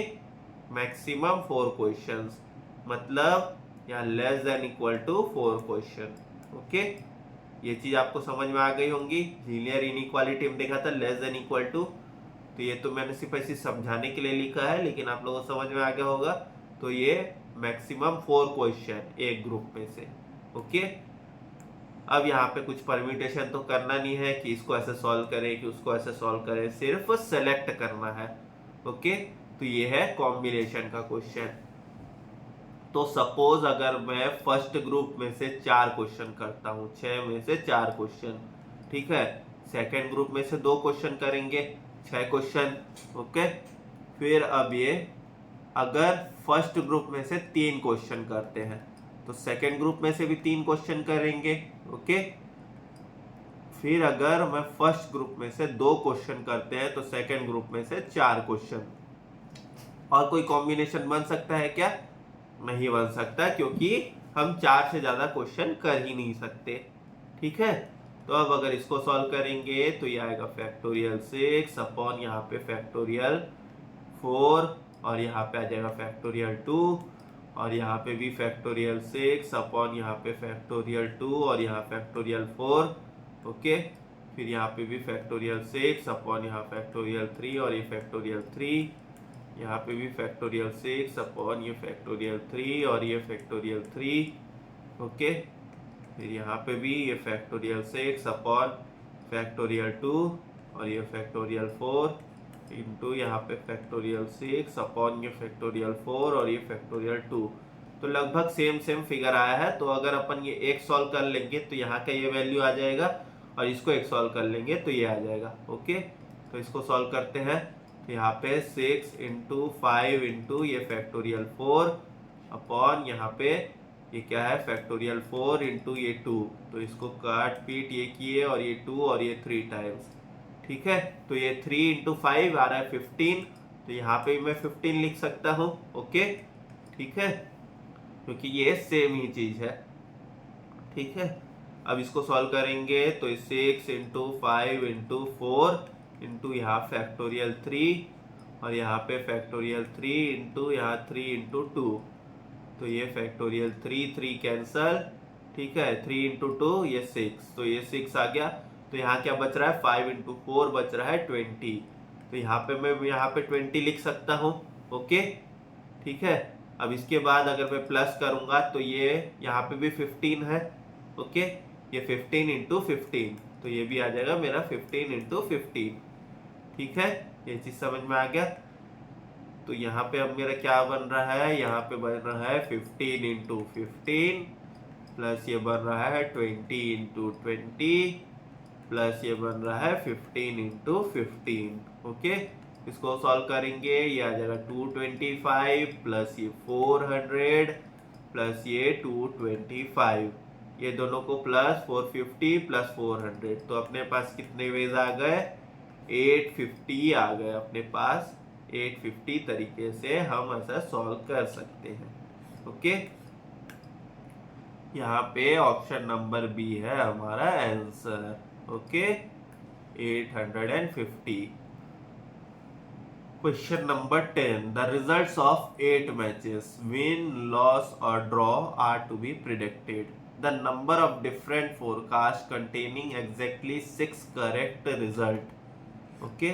Maximum 4 questions मतलब या less than equal to 4 question, okay. ये चीज आपको समझ में आ गई होंगी। लीनियर इनइक्वालिटी में देखा था लेस देन इक्वल टू, तो ये तो मैंने सिर्फ ऐसे समझाने के लिए लिखा है, लेकिन आप लोगों को समझ में आ गया होगा। तो ये मैक्सिमम 4 क्वेश्चन एक ग्रुप में से, ओके। अब यहाँ पे कुछ परम्यूटेशन तो करना नहीं है कि इसको ऐसे सॉल्व करें कि उसको ऐसे सॉल्व करें, सिर्फ सेलेक्ट करना है, ओके। तो ये है कॉम्बिनेशन का क्वेश्चन। तो सपोज अगर मैं फर्स्ट ग्रुप में से 4 क्वेश्चन करता हूँ, 6 में से 4 क्वेश्चन, ठीक है। सेकेंड ग्रुप में से 2 क्वेश्चन करेंगे, 6 क्वेश्चन, ओके। फिर अब ये अगर फर्स्ट ग्रुप में से 3 क्वेश्चन करते हैं तो सेकेंड ग्रुप में से भी 3 क्वेश्चन करेंगे, ओके। फिर अगर मैं फर्स्ट ग्रुप में से 2 क्वेश्चन करते हैं तो सेकेंड ग्रुप में से 4 क्वेश्चन। और कोई कॉम्बिनेशन बन सकता है क्या, नहीं बन सकता, क्योंकि हम 4 से ज्यादा क्वेश्चन कर ही नहीं सकते, ठीक है। तो अब अगर इसको सॉल्व करेंगे तो ये आएगा फैक्टोरियल 6 अपॉन यहाँ पे फैक्टोरियल 4, और यहाँ पे आ जाएगा फैक्टोरियल 2, और यहाँ पे भी फैक्टोरियल 6 अपॉन यहाँ पे फैक्टोरियल 2 और यहाँ फैक्टोरियल 4, ओके। फिर यहाँ पे भी फैक्टोरियल 6 अपॉन यहाँ फैक्टोरियल 3 और ये फैक्टोरियल 3, यहाँ पे भी फैक्टोरियल 6 अपॉन ये फैक्टोरियल 3 और ये फैक्टोरियल 3, ओके। फिर यहाँ पे भी ये फैक्टोरियल 6 अपॉन फैक्टोरियल 2 और ये फैक्टोरियल 4 इंटू यहाँ पे फैक्टोरियल 6 अपॉन ये फैक्टोरियल 4 और ये फैक्टोरियल 2। तो लगभग सेम फिगर आया है। तो अगर अपन ये एक सॉल्व कर लेंगे तो यहाँ का ये वैल्यू आ जाएगा, और इसको एक सॉल्व कर लेंगे तो ये आ जाएगा, ओके। तो इसको सॉल्व करते हैं तो यहाँ पे 6 इंटू 5 इंटू ये फैक्टोरियल 4 अपॉन यहाँ पे ये क्या है फैक्टोरियल 4 इंटू ये 2। तो इसको काट पीट ये किए और ये 2 और ये 3 टाइम्स, ठीक है। तो ये 3 इंटू 5 आ रहा है 15, तो यहाँ पे मैं 15 लिख सकता हूँ, ओके, ठीक है, क्योंकि ये सेम ही चीज है, ठीक है। अब इसको सॉल्व करेंगे तो 6 इंटू 5 इंटू 4 इंटू यहाँ फैक्टोरियल 3 और यहाँ पे फैक्टोरियल 3 इंटू यहाँ 3 इंटू 2। तो ये फैक्टोरियल 3 कैंसल, ठीक है। 3 इंटू 2 ये 6, तो ये 6 आ गया। तो यहाँ क्या बच रहा है 5 इंटू 4 बच रहा है 20। तो यहाँ पे मैं यहाँ पे 20 लिख सकता हूँ, ओके, ठीक है। अब इसके बाद अगर मैं प्लस करूंगा तो ये यहाँ पे भी 15 है। ओके, ये 15 इंटू 15, तो ये भी आ जाएगा मेरा 15 इंटू 15। ठीक है, ये चीज समझ में आ गया। तो यहाँ पे अब मेरा क्या बन रहा है, यहाँ पे बन रहा है 15 इंटू 15 प्लस ये बन रहा है 20 इंटू 20 प्लस ये बन रहा है 15 इंटू 15। ओके, इसको सॉल्व करेंगे, ये आ जाएगा 225 प्लस ये 400 प्लस ये 225, ये दोनों को प्लस 450 प्लस 400, तो अपने पास कितने वेज आ गए, 850 आ गए अपने पास। 850 तरीके से हम ऐसा सॉल्व कर सकते हैं। ओके, यहाँ पे ऑप्शन नंबर बी है हमारा answer. Okay, 850। Question number 10, the results of 8 matches, win, loss और draw are to be predicted. The number of different forecast containing exactly 6 correct result. Okay,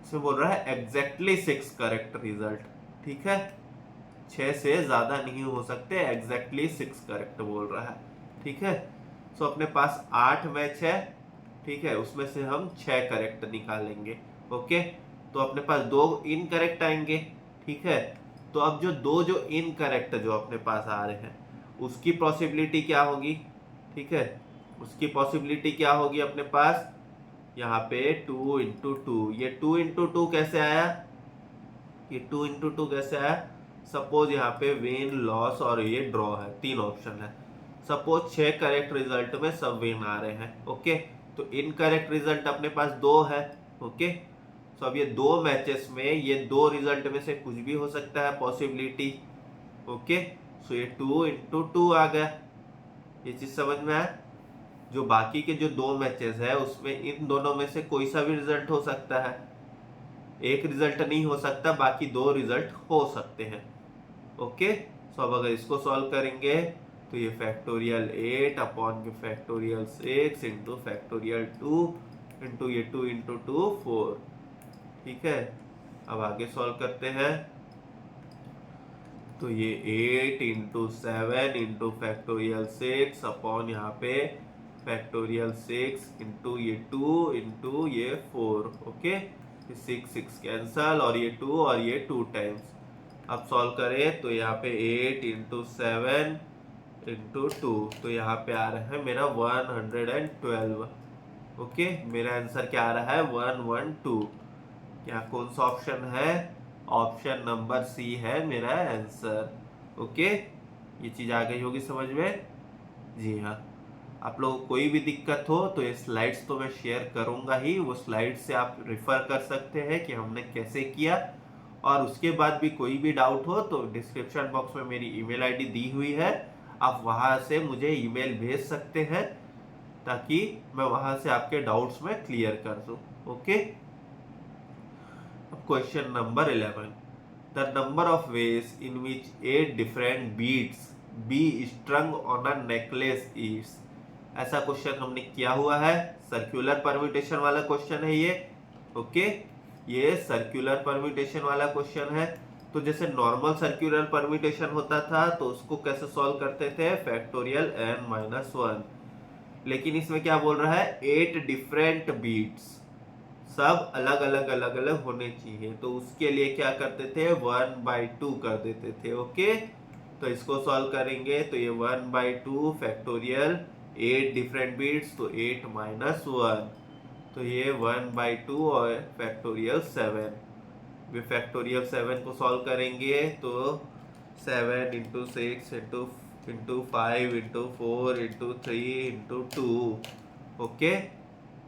इसमें बोल रहा है एग्जैक्टली 6 करेक्ट रिजल्ट। ठीक है, 6 से ज्यादा नहीं हो सकते, एग्जैक्टली 6 करेक्ट बोल रहा है। ठीक है, सो अपने पास 8 मैच है। ठीक है, उसमें से हम 6 करेक्ट निकालेंगे। ओके, तो अपने पास 2 इनकरेक्ट आएंगे। ठीक है, तो अब जो इनकरेक्ट जो अपने पास आ रहे हैं उसकी पॉसिबिलिटी क्या होगी। ठीक है, उसकी पॉसिबिलिटी क्या होगी अपने पास, यहाँ पे 2 इंटू 2, ये 2 इंटू 2 कैसे आया, ये 2 इंटू 2 कैसे आया। सपोज यहाँ पे विन, लॉस और ये ड्रॉ है, 3 ऑप्शन है। सपोज 6 करेक्ट रिजल्ट में सब विन आ रहे हैं। ओके, तो इनकरेक्ट रिजल्ट अपने पास 2 है। ओके, तो अब ये 2 मैचेस में ये 2 रिजल्ट में से कुछ भी हो सकता है पॉसिबिलिटी। ओके, सो ये 2 इंटू 2 आ गया, ये चीज समझ में आया। जो बाकी के जो 2 मैचेस है उसमें इन दोनों में से कोई सा भी रिजल्ट हो सकता है, एक रिजल्ट नहीं हो सकता, बाकी 2 रिजल्ट हो सकते हैं। ओके, सो अब अगर इसको सॉल्व करेंगे तो ये फैक्टोरियल 8 अपॉन के फैक्टोरियल 6 इंटू फैक्टोरियल 2 इंटू ये 2 इंटू 2 4। ठीक है, अब आगे सॉल्व करते हैं। तो ये 8 इंटू 7 इंटू फैक्टोरियल 6 अपॉन यहाँ पे फैक्टोरियल 6 इंटू ये 2 इंटू ये 4। ओके, 6 कैंसल और ये 2 और ये 2 टाइम्स। अब सॉल्व करें तो यहाँ पे 8 इंटू 7 इंटू 2, तो यहाँ पे आ रहा है मेरा 112। ओके, मेरा आंसर क्या आ रहा है, 112। यहाँ कौन सा ऑप्शन है, ऑप्शन नंबर सी है मेरा आंसर। ओके, ये चीज आ गई होगी समझ में। जी हाँ, आप लोगों को कोई भी दिक्कत हो तो ये स्लाइड्स तो मैं शेयर करूंगा ही, वो स्लाइड्स से आप रिफर कर सकते हैं कि हमने कैसे किया। और उसके बाद भी कोई भी डाउट हो तो डिस्क्रिप्शन बॉक्स में मेरी ईमेल आईडी दी हुई है, आप वहां से मुझे ईमेल भेज सकते हैं ताकि मैं वहां से आपके डाउट्स में क्लियर कर दूं। Okay, question number 11, the number of ways in which 8 different beads be strung on a necklace is. ऐसा क्वेश्चन हमने किया हुआ है, सर्कुलर परम्यूटेशन वाला क्वेश्चन है ये। ओके, ये सर्कुलर परम्यूटेशन वाला क्वेश्चन है। तो जैसे नॉर्मल सर्कुलर परम्यूटेशन होता था तो उसको कैसे सॉल्व करते थे, फैक्टोरियल n-1। लेकिन इसमें क्या बोल रहा है, 8 डिफरेंट बीट्स, सब अलग अलग होने चाहिए, तो उसके लिए क्या करते थे, 1/2 कर देते थे। ओके, तो इसको सॉल्व करेंगे तो ये 1/2 फैक्टोरियल 8 डिफरेंट बीट्स, तो 8 माइनस 1, तो ये 1/2 और फैक्टोरियल 7। वे फैक्टोरियल 7 को सॉल्व करेंगे तो 7 into 6 into 5 into 4 into 3 into 2। Okay,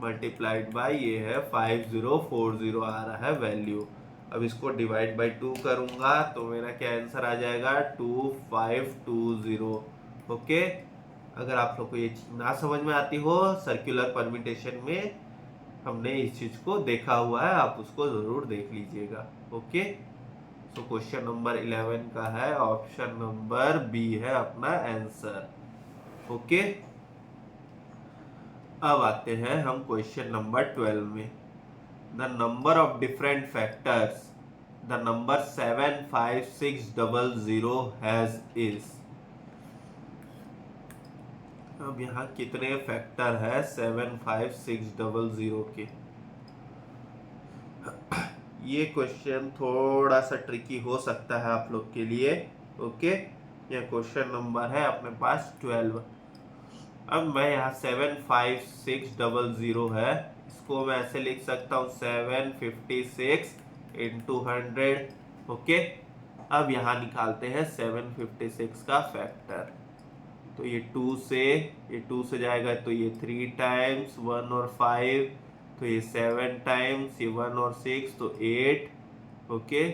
multiplied by ये है 5040 आ रहा है वैल्यू। अब इसको डिवाइड बाय 2 करूंगा तो मेरा क्या आंसर आ जाएगा, 2520। ओके, अगर आप लोग को ये चीज ना समझ में आती हो, सर्कुलर परम्यूटेशन में हमने इस चीज को देखा हुआ है, आप उसको जरूर देख लीजिएगा। ओके, सो क्वेश्चन नंबर 11 का है ऑप्शन नंबर बी है अपना आंसर। ओके, अब आते हैं हम क्वेश्चन नंबर 12 में। The number of different factors the number 75600 has is. अब यहाँ कितने फैक्टर है 75600 के? ये क्वेश्चन थोड़ा सा ट्रिकी हो सकता है आप लोग के लिए। ओके, ये क्वेश्चन नंबर है अपने पास 12। अब मैं यहाँ 75600 है, इसको मैं ऐसे लिख सकता हूँ 756 इंटू 100। ओके, अब यहाँ निकालते हैं 756 का फैक्टर। तो ये 2 से जाएगा तो ये 3 टाइम्स 1 और 5, तो ये 7 टाइम्स, ये 1 और 6 तो 8। ओके,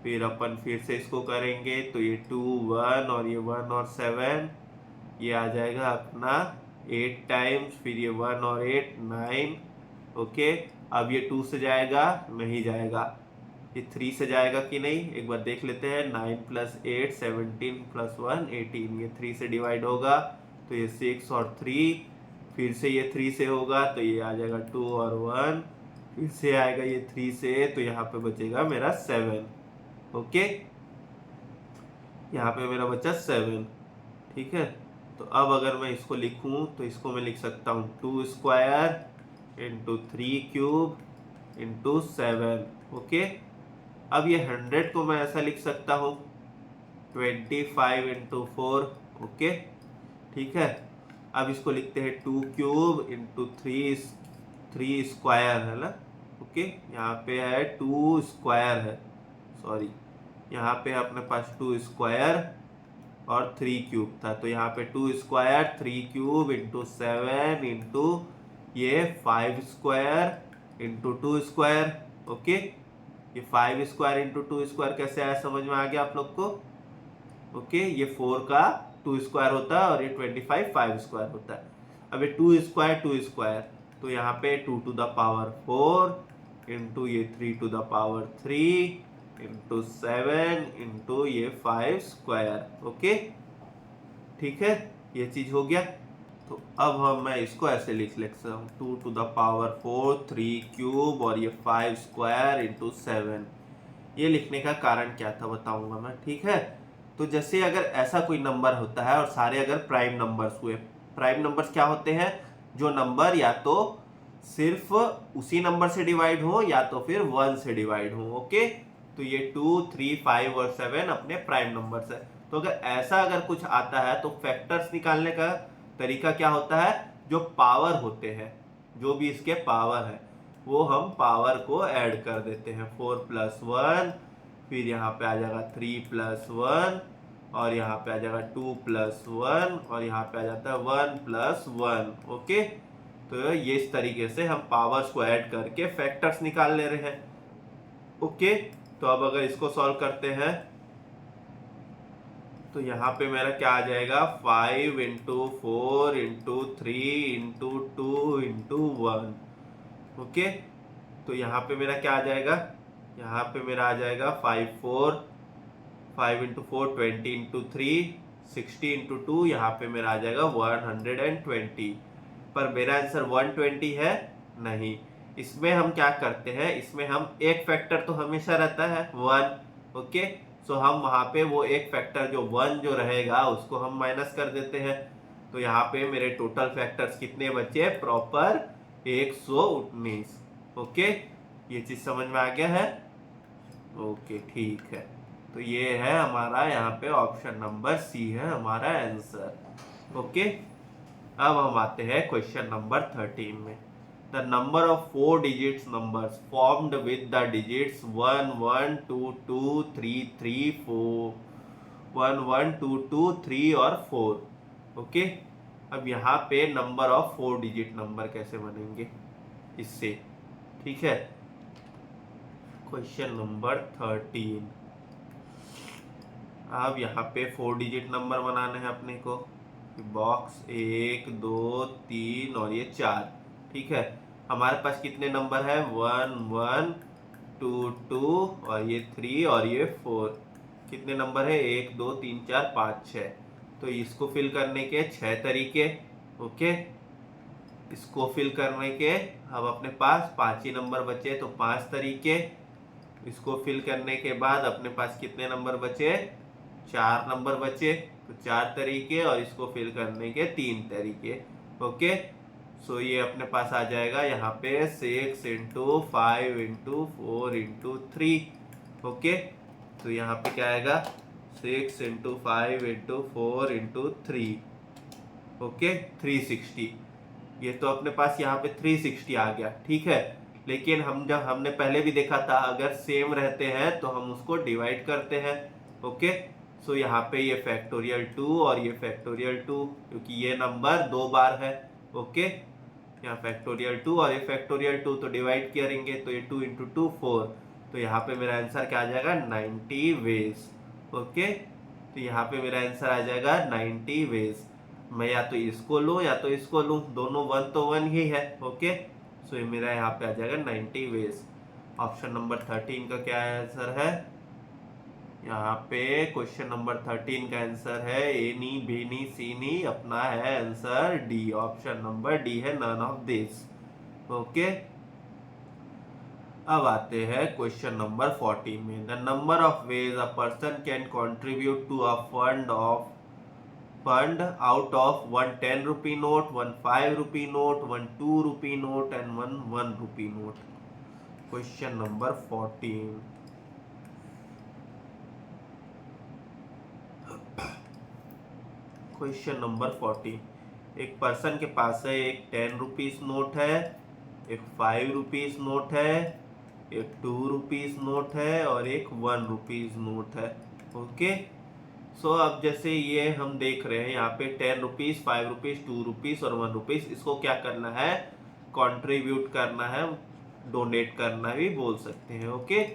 फिर अपन फिर से इसको करेंगे तो ये 2 1 और ये 1 और 7, ये आ जाएगा अपना 8 टाइम्स, फिर ये 1 और 8 9। ओके, अब ये 2 से जाएगा नहीं जाएगा, ये 3 से जाएगा कि नहीं एक बार देख लेते हैं। 9 + 8 17 + 1 18, ये 3 से डिवाइड होगा तो ये 6 और 3, फिर से ये 3 से होगा तो ये आ जाएगा 2 और 1, फिर से आएगा ये 3 से तो यहाँ पे बचेगा मेरा 7। ओके, यहाँ पे मेरा बचा 7। ठीक है, तो अब अगर मैं इसको लिखूं तो इसको मैं लिख सकता हूँ 2 square into 3 cube into 7। Okay, अब ये 100 को मैं ऐसा लिख सकता हूँ 25 इंटू 4। ओके, ठीक है, अब इसको लिखते हैं 2 क्यूब इंटू 3 स्क्वायर है ना। ओके, यहाँ पे है 2 स्क्वायर है, सॉरी यहाँ पे अपने पास 2 स्क्वायर और 3 क्यूब था, तो यहाँ पे 2 स्क्वायर 3 क्यूब इंटू 7 इंटू ये 5 स्क्वायर इंटू 2 स्क्वायर। ओके, ये 5 स्क्वायर इंटू 2 स्क्वायर कैसे आया समझ में आ गया आप लोग को? ओके, ये 4 का 2 स्क्वायर होता है और ये 25 5 स्क्वायर होता है। अब ये 2 स्क्वायर तो यहाँ पे 2 टू द पावर 4 इंटू ये 3 to the power 3 into 7 into ये 5 स्क्वायर। ओके, ठीक है, ये चीज हो गया। तो अब मैं इसको ऐसे लिख सकता हूँ 2 टू द पावर 4 3 क्यूब और ये 5 स्क्वायर इंटू 7। ये लिखने का कारण क्या था बताऊंगा मैं, ठीक है। तो जैसे अगर ऐसा कोई नंबर होता है और सारे अगर प्राइम नंबर्स हुए, प्राइम नंबर्स क्या होते हैं? जो नंबर या तो सिर्फ उसी नंबर से डिवाइड हो या तो फिर 1 से डिवाइड हो। ओके, तो ये 2 3 5 और 7 अपने प्राइम नंबर्स है। तो अगर कुछ आता है तो फैक्टर्स निकालने का तरीका क्या होता है? जो पावर होते हैं, जो भी इसके पावर है वो हम पावर को ऐड कर देते हैं। 4 + 1, फिर यहाँ पे आ जाएगा 3 + 1 और यहाँ पे आ जाएगा 2 + 1 और यहाँ पे आ जाता है 1 + 1। ओके, तो ये इस तरीके से हम पावर्स को ऐड करके फैक्टर्स निकाल ले रहे हैं। ओके, तो अब अगर इसको सॉल्व करते हैं तो यहाँ पे मेरा क्या आ जाएगा 5 into 4 into 3 into 2 into 1। Okay, तो यहाँ पे मेरा क्या आ जाएगा? यहाँ पे मेरा आ जाएगा 5 इंटू 4 20 इंटू 3 60 इंटू 2, यहाँ पे मेरा आ जाएगा 120। पर मेरा आंसर 120 है नहीं। इसमें हम क्या करते हैं, इसमें हम एक फैक्टर तो हमेशा रहता है 1। ओके, सो हम वहाँ पे वो एक फैक्टर जो 1 जो रहेगा उसको हम माइनस कर देते हैं। तो यहाँ पे मेरे टोटल फैक्टर्स कितने बचे? प्रॉपर 119। ओके, ये चीज समझ में आ गया है? ओके, ठीक है, तो ये है हमारा यहाँ पे ऑप्शन नंबर सी है हमारा आंसर। ओके, अब हम आते हैं क्वेश्चन नंबर 13 में। The number of 4 digits numbers formed with the digits 1 1 2 2 3 3 4 1 1 2 2 3 और 4। ओके, अब यहाँ पे नंबर ऑफ 4 डिजिट नंबर कैसे बनेंगे इससे, ठीक है। क्वेश्चन नंबर 13, अब यहाँ पे 4 डिजिट नंबर बनाने हैं अपने को। बॉक्स 1 2 3 और ये 4, ठीक है। हमारे पास कितने नंबर है? 1 1 2 2 और ये 3 और ये 4। कितने नंबर है? 1 2 3 4 5 6। तो इसको फिल करने के 6 तरीके। ओके, इसको फिल करने के अब अपने पास 5 ही नंबर बचे तो 5 तरीके। इसको फिल करने के बाद अपने पास कितने नंबर बचे, 4 नंबर बचे। तो 4 तरीके और इसको फिल करने के 3 तरीके। ओके, सो ये अपने पास आ जाएगा यहाँ पे 6 इंटू 5 इंटू 4 इंटू 3। ओके, तो यहाँ पे क्या आएगा 6 इंटू 5 इंटू 4 इंटू 3। ओके, 360। ये तो अपने पास यहाँ पे 360 आ गया, ठीक है। लेकिन हमने पहले भी देखा था, अगर सेम रहते हैं तो हम उसको डिवाइड करते हैं। ओके, सो यहाँ पे ये फैक्टोरियल 2 और ये फैक्टोरियल 2, क्योंकि ये नंबर 2 बार है। ओके, यहाँ फैक्टोरियल 2 और ये फैक्टोरियल 2, तो डिवाइड करेंगे तो ये 2 इंटू 2 4। तो यहाँ पे मेरा आंसर क्या आ जाएगा 90 वेज। ओके, तो यहाँ पे मेरा आंसर आ जाएगा 90 वेज। मैं या तो इसको लूँ या तो इसको लूँ, दोनों 1 तो 1 ही है। ओके, सो ये मेरा यहाँ पे आ जाएगा 90 वेज। ऑप्शन नंबर 13 का क्या आंसर है, यहाँ पे क्वेश्चन नंबर 13 का आंसर है एनी बीनी सीनी, अपना है answer D. Option number D है नन ऑफ दिस। ओके, अब आते हैं क्वेश्चन नंबर 14 में। The number of ways a person can contribute to a fund out of 1 10 rupee note, 1 5 rupee note, 1 2 rupee note and 1 1 rupee note. Question number 14। Question number 14। एक person के पास है एक 10 rupees note है, एक 5 rupees note है, एक 2 rupees note है और एक 1 रुपीज नोट है। ओके, सो अब जैसे ये हम देख रहे हैं यहाँ पे 10 रुपीज, 5 रुपीज, 2 रुपीज और 1 रुपीज, इसको क्या करना है, कंट्रीब्यूट करना है, डोनेट करना भी बोल सकते हैं। ओके,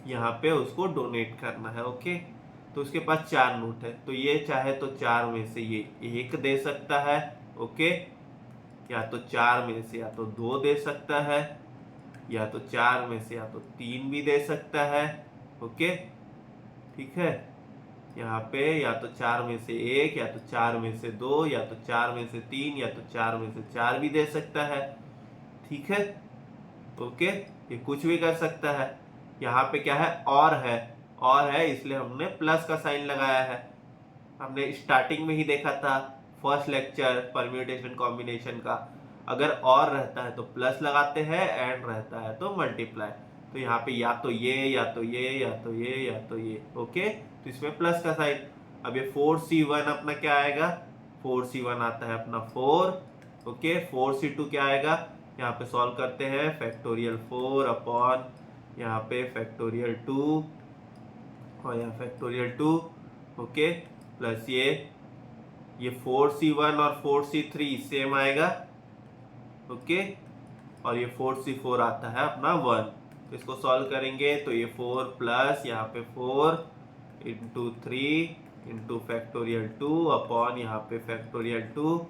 यहाँ पे उसको डोनेट करना है। ओके, तो उसके पास 4 नोट है, तो ये चाहे तो 4 में से ये 1 दे सकता है। ओके, या तो 4 में से या तो 2 दे सकता है, या तो 4 में से या तो 3 भी दे सकता है। ओके, ठीक है, यहाँ पे या तो 4 में से 1, या तो 4 में से 2, या तो 4 में से 3, या तो 4 में से 4 भी दे सकता है। ठीक है, ओके, ये कुछ भी कर सकता है। यहाँ पे क्या है, और है इसलिए हमने प्लस का साइन लगाया है। हमने स्टार्टिंग में ही देखा था फर्स्ट लेक्चर परम्यूटेशन कॉम्बिनेशन का, अगर और रहता है तो प्लस लगाते हैं, एंड रहता है तो मल्टीप्लाई। तो यहाँ पे या तो ये या तो ये या तो ये या तो ये। ओके, तो इसमें प्लस का साइन। अब ये 4C1 अपना क्या आएगा, 4C1 आता है अपना 4। ओके, 4C2 क्या आएगा, यहाँ पे सॉल्व करते हैं, फैक्टोरियल 4 अपॉन यहाँ पे फैक्टोरियल 2 और यहाँ फैक्टोरियल 2। ओके, प्लस ये 4C1 और 4C3 सेम आएगा। ओके, और ये 4C4 आता है अपना 1। तो इसको सॉल्व करेंगे तो ये 4 प्लस यहाँ पे 4 इंटू 3 इंटू फैक्टोरियल 2 अपॉन यहाँ पे फैक्टोरियल 2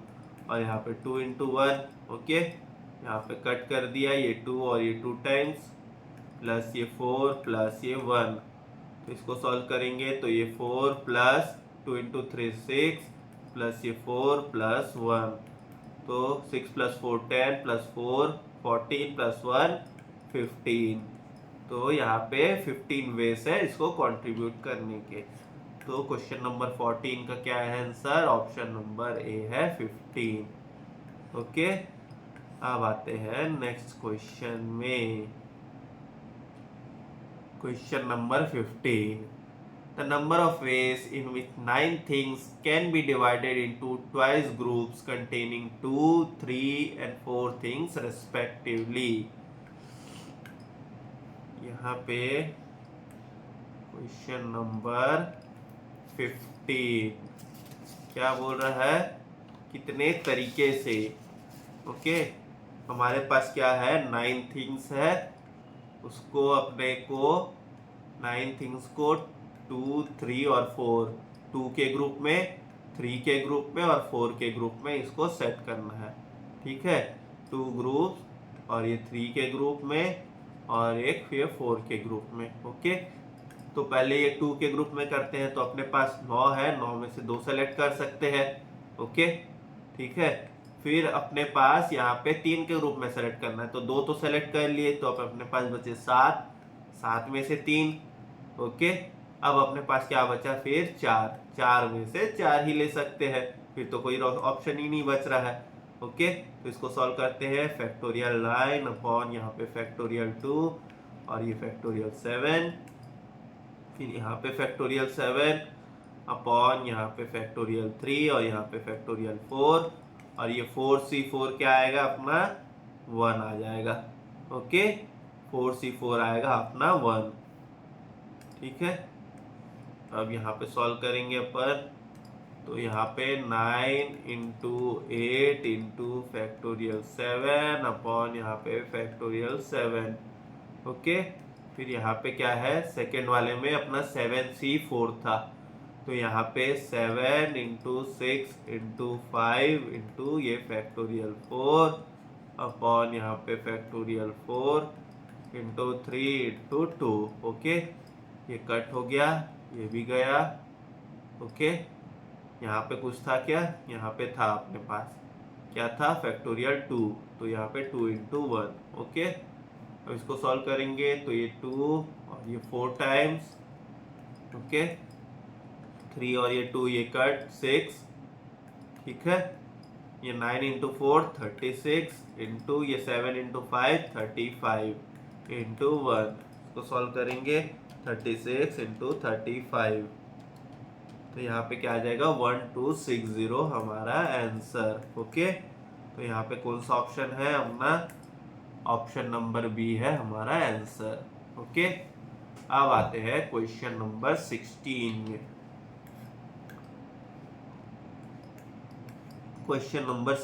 और यहाँ पे 2 इंटू 1। ओके, यहाँ पे कट कर दिया, ये 2 और ये 2 टाइम्स, प्लस ये 4 प्लस ये 1। तो इसको सॉल्व करेंगे तो ये 4 प्लस 2 इंटू 3 6 प्लस ये 4 प्लस 1, तो 6 प्लस 4 10 प्लस 4 14 प्लस 1 15। तो यहाँ पे 15 वेज है इसको कंट्रीब्यूट करने के। तो क्वेश्चन नंबर 14 का क्या है आंसर, ऑप्शन नंबर ए है 15। ओके, अब आते हैं नेक्स्ट क्वेश्चन में। Question number 15। The number of ways in which 9 things can be divided into twice groups containing 2, 3 and 4 things respectively. यहाँ पे क्वेश्चन नंबर 15 क्या बोल रहा है, कितने तरीके से। ओके, हमारे पास क्या है 9 थिंग्स है, उसको अपने को 9 थिंग्स को 2, 3 और 4, 2 के ग्रुप में, 3 के ग्रुप में और 4 के ग्रुप में इसको सेट करना है। ठीक है, 2 ग्रुप और ये 3 के ग्रुप में और एक फिर 4 के ग्रुप में। ओके, तो पहले ये 2 के ग्रुप में करते हैं, तो अपने पास 9 है, 9 में से 2 सेलेक्ट कर सकते हैं। ओके, ठीक है, फिर अपने पास यहाँ पे 3 के ग्रुप में सेलेक्ट करना है, तो 2 तो सेलेक्ट कर लिए, तो अब अपने पास बचे 7, 7 में से 3। ओके, अब अपने पास क्या बचा फिर 4, 4 में से 4 ही ले सकते हैं, फिर तो कोई ऑप्शन ही नहीं बच रहा है। ओके, तो इसको सॉल्व करते हैं। फैक्टोरियल 9 अपॉन यहाँ पे फैक्टोरियल 2 और ये फैक्टोरियल 7, फिर यहाँ पे फैक्टोरियल 7 अपॉन यहाँ पे फैक्टोरियल 3 और यहाँ पे फैक्टोरियल 4, और ये 4C4 क्या आएगा अपना 1 आ जाएगा। ओके, 4C4 आएगा अपना 1। ठीक है, अब यहाँ पे सॉल्व करेंगे अपन, तो यहाँ पे 9 इंटू 8 इंटू फैक्टोरियल 7 अपॉन यहाँ पे फैक्टोरियल 7। ओके, फिर यहाँ पे क्या है, सेकेंड वाले में अपना 7C4 था, तो यहाँ पे 7 इंटू 6 इंटू 5 इंटू ये फैक्टोरियल 4 अपॉन यहाँ पे फैक्टोरियल 4 इंटू 3 इंटू 2। ओके, ये कट हो गया, ये भी गया। ओके, यहाँ पे कुछ था क्या, यहाँ पे था अपने पास क्या था फैक्टोरियल 2, तो यहाँ पे 2 इंटू 1। ओके, अब इसको सॉल्व करेंगे तो ये 2 और ये 4 टाइम्स। ओके, 3 और ये 2 ये कट 6। ठीक है, ये 9 इंटू 4 36 इंटू ये 7 इंटू 5 35 इंटू 1, इसको सॉल्व करेंगे 36 इंटू 35, तो यहाँ पे क्या आ जाएगा 1260 हमारा आंसर। ओके, तो यहाँ पे कौन सा ऑप्शन है अपना, ऑप्शन नंबर बी है हमारा आंसर। ओके, अब आते हैं क्वेश्चन नंबर 16 में। क्वेश्चन नंबर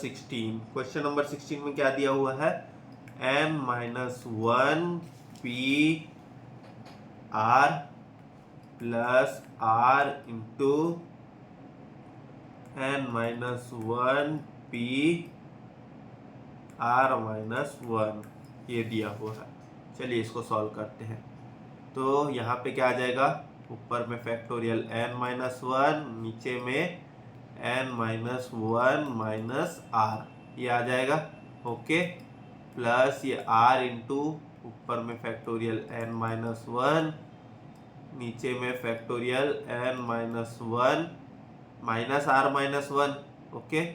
16 में क्या दिया हुआ है, n-1 p r plus r into n-1 p r-1 ये दिया हुआ है। चलिए इसको सॉल्व करते हैं, तो यहाँ पे क्या आ जाएगा, ऊपर में फैक्टोरियल n-1, नीचे में n-1 माइनस r ये आ जाएगा। ओके, प्लस ये r इंटू ऊपर में फैक्टोरियल n-1, नीचे में factorial n-1 minus r-1। Okay,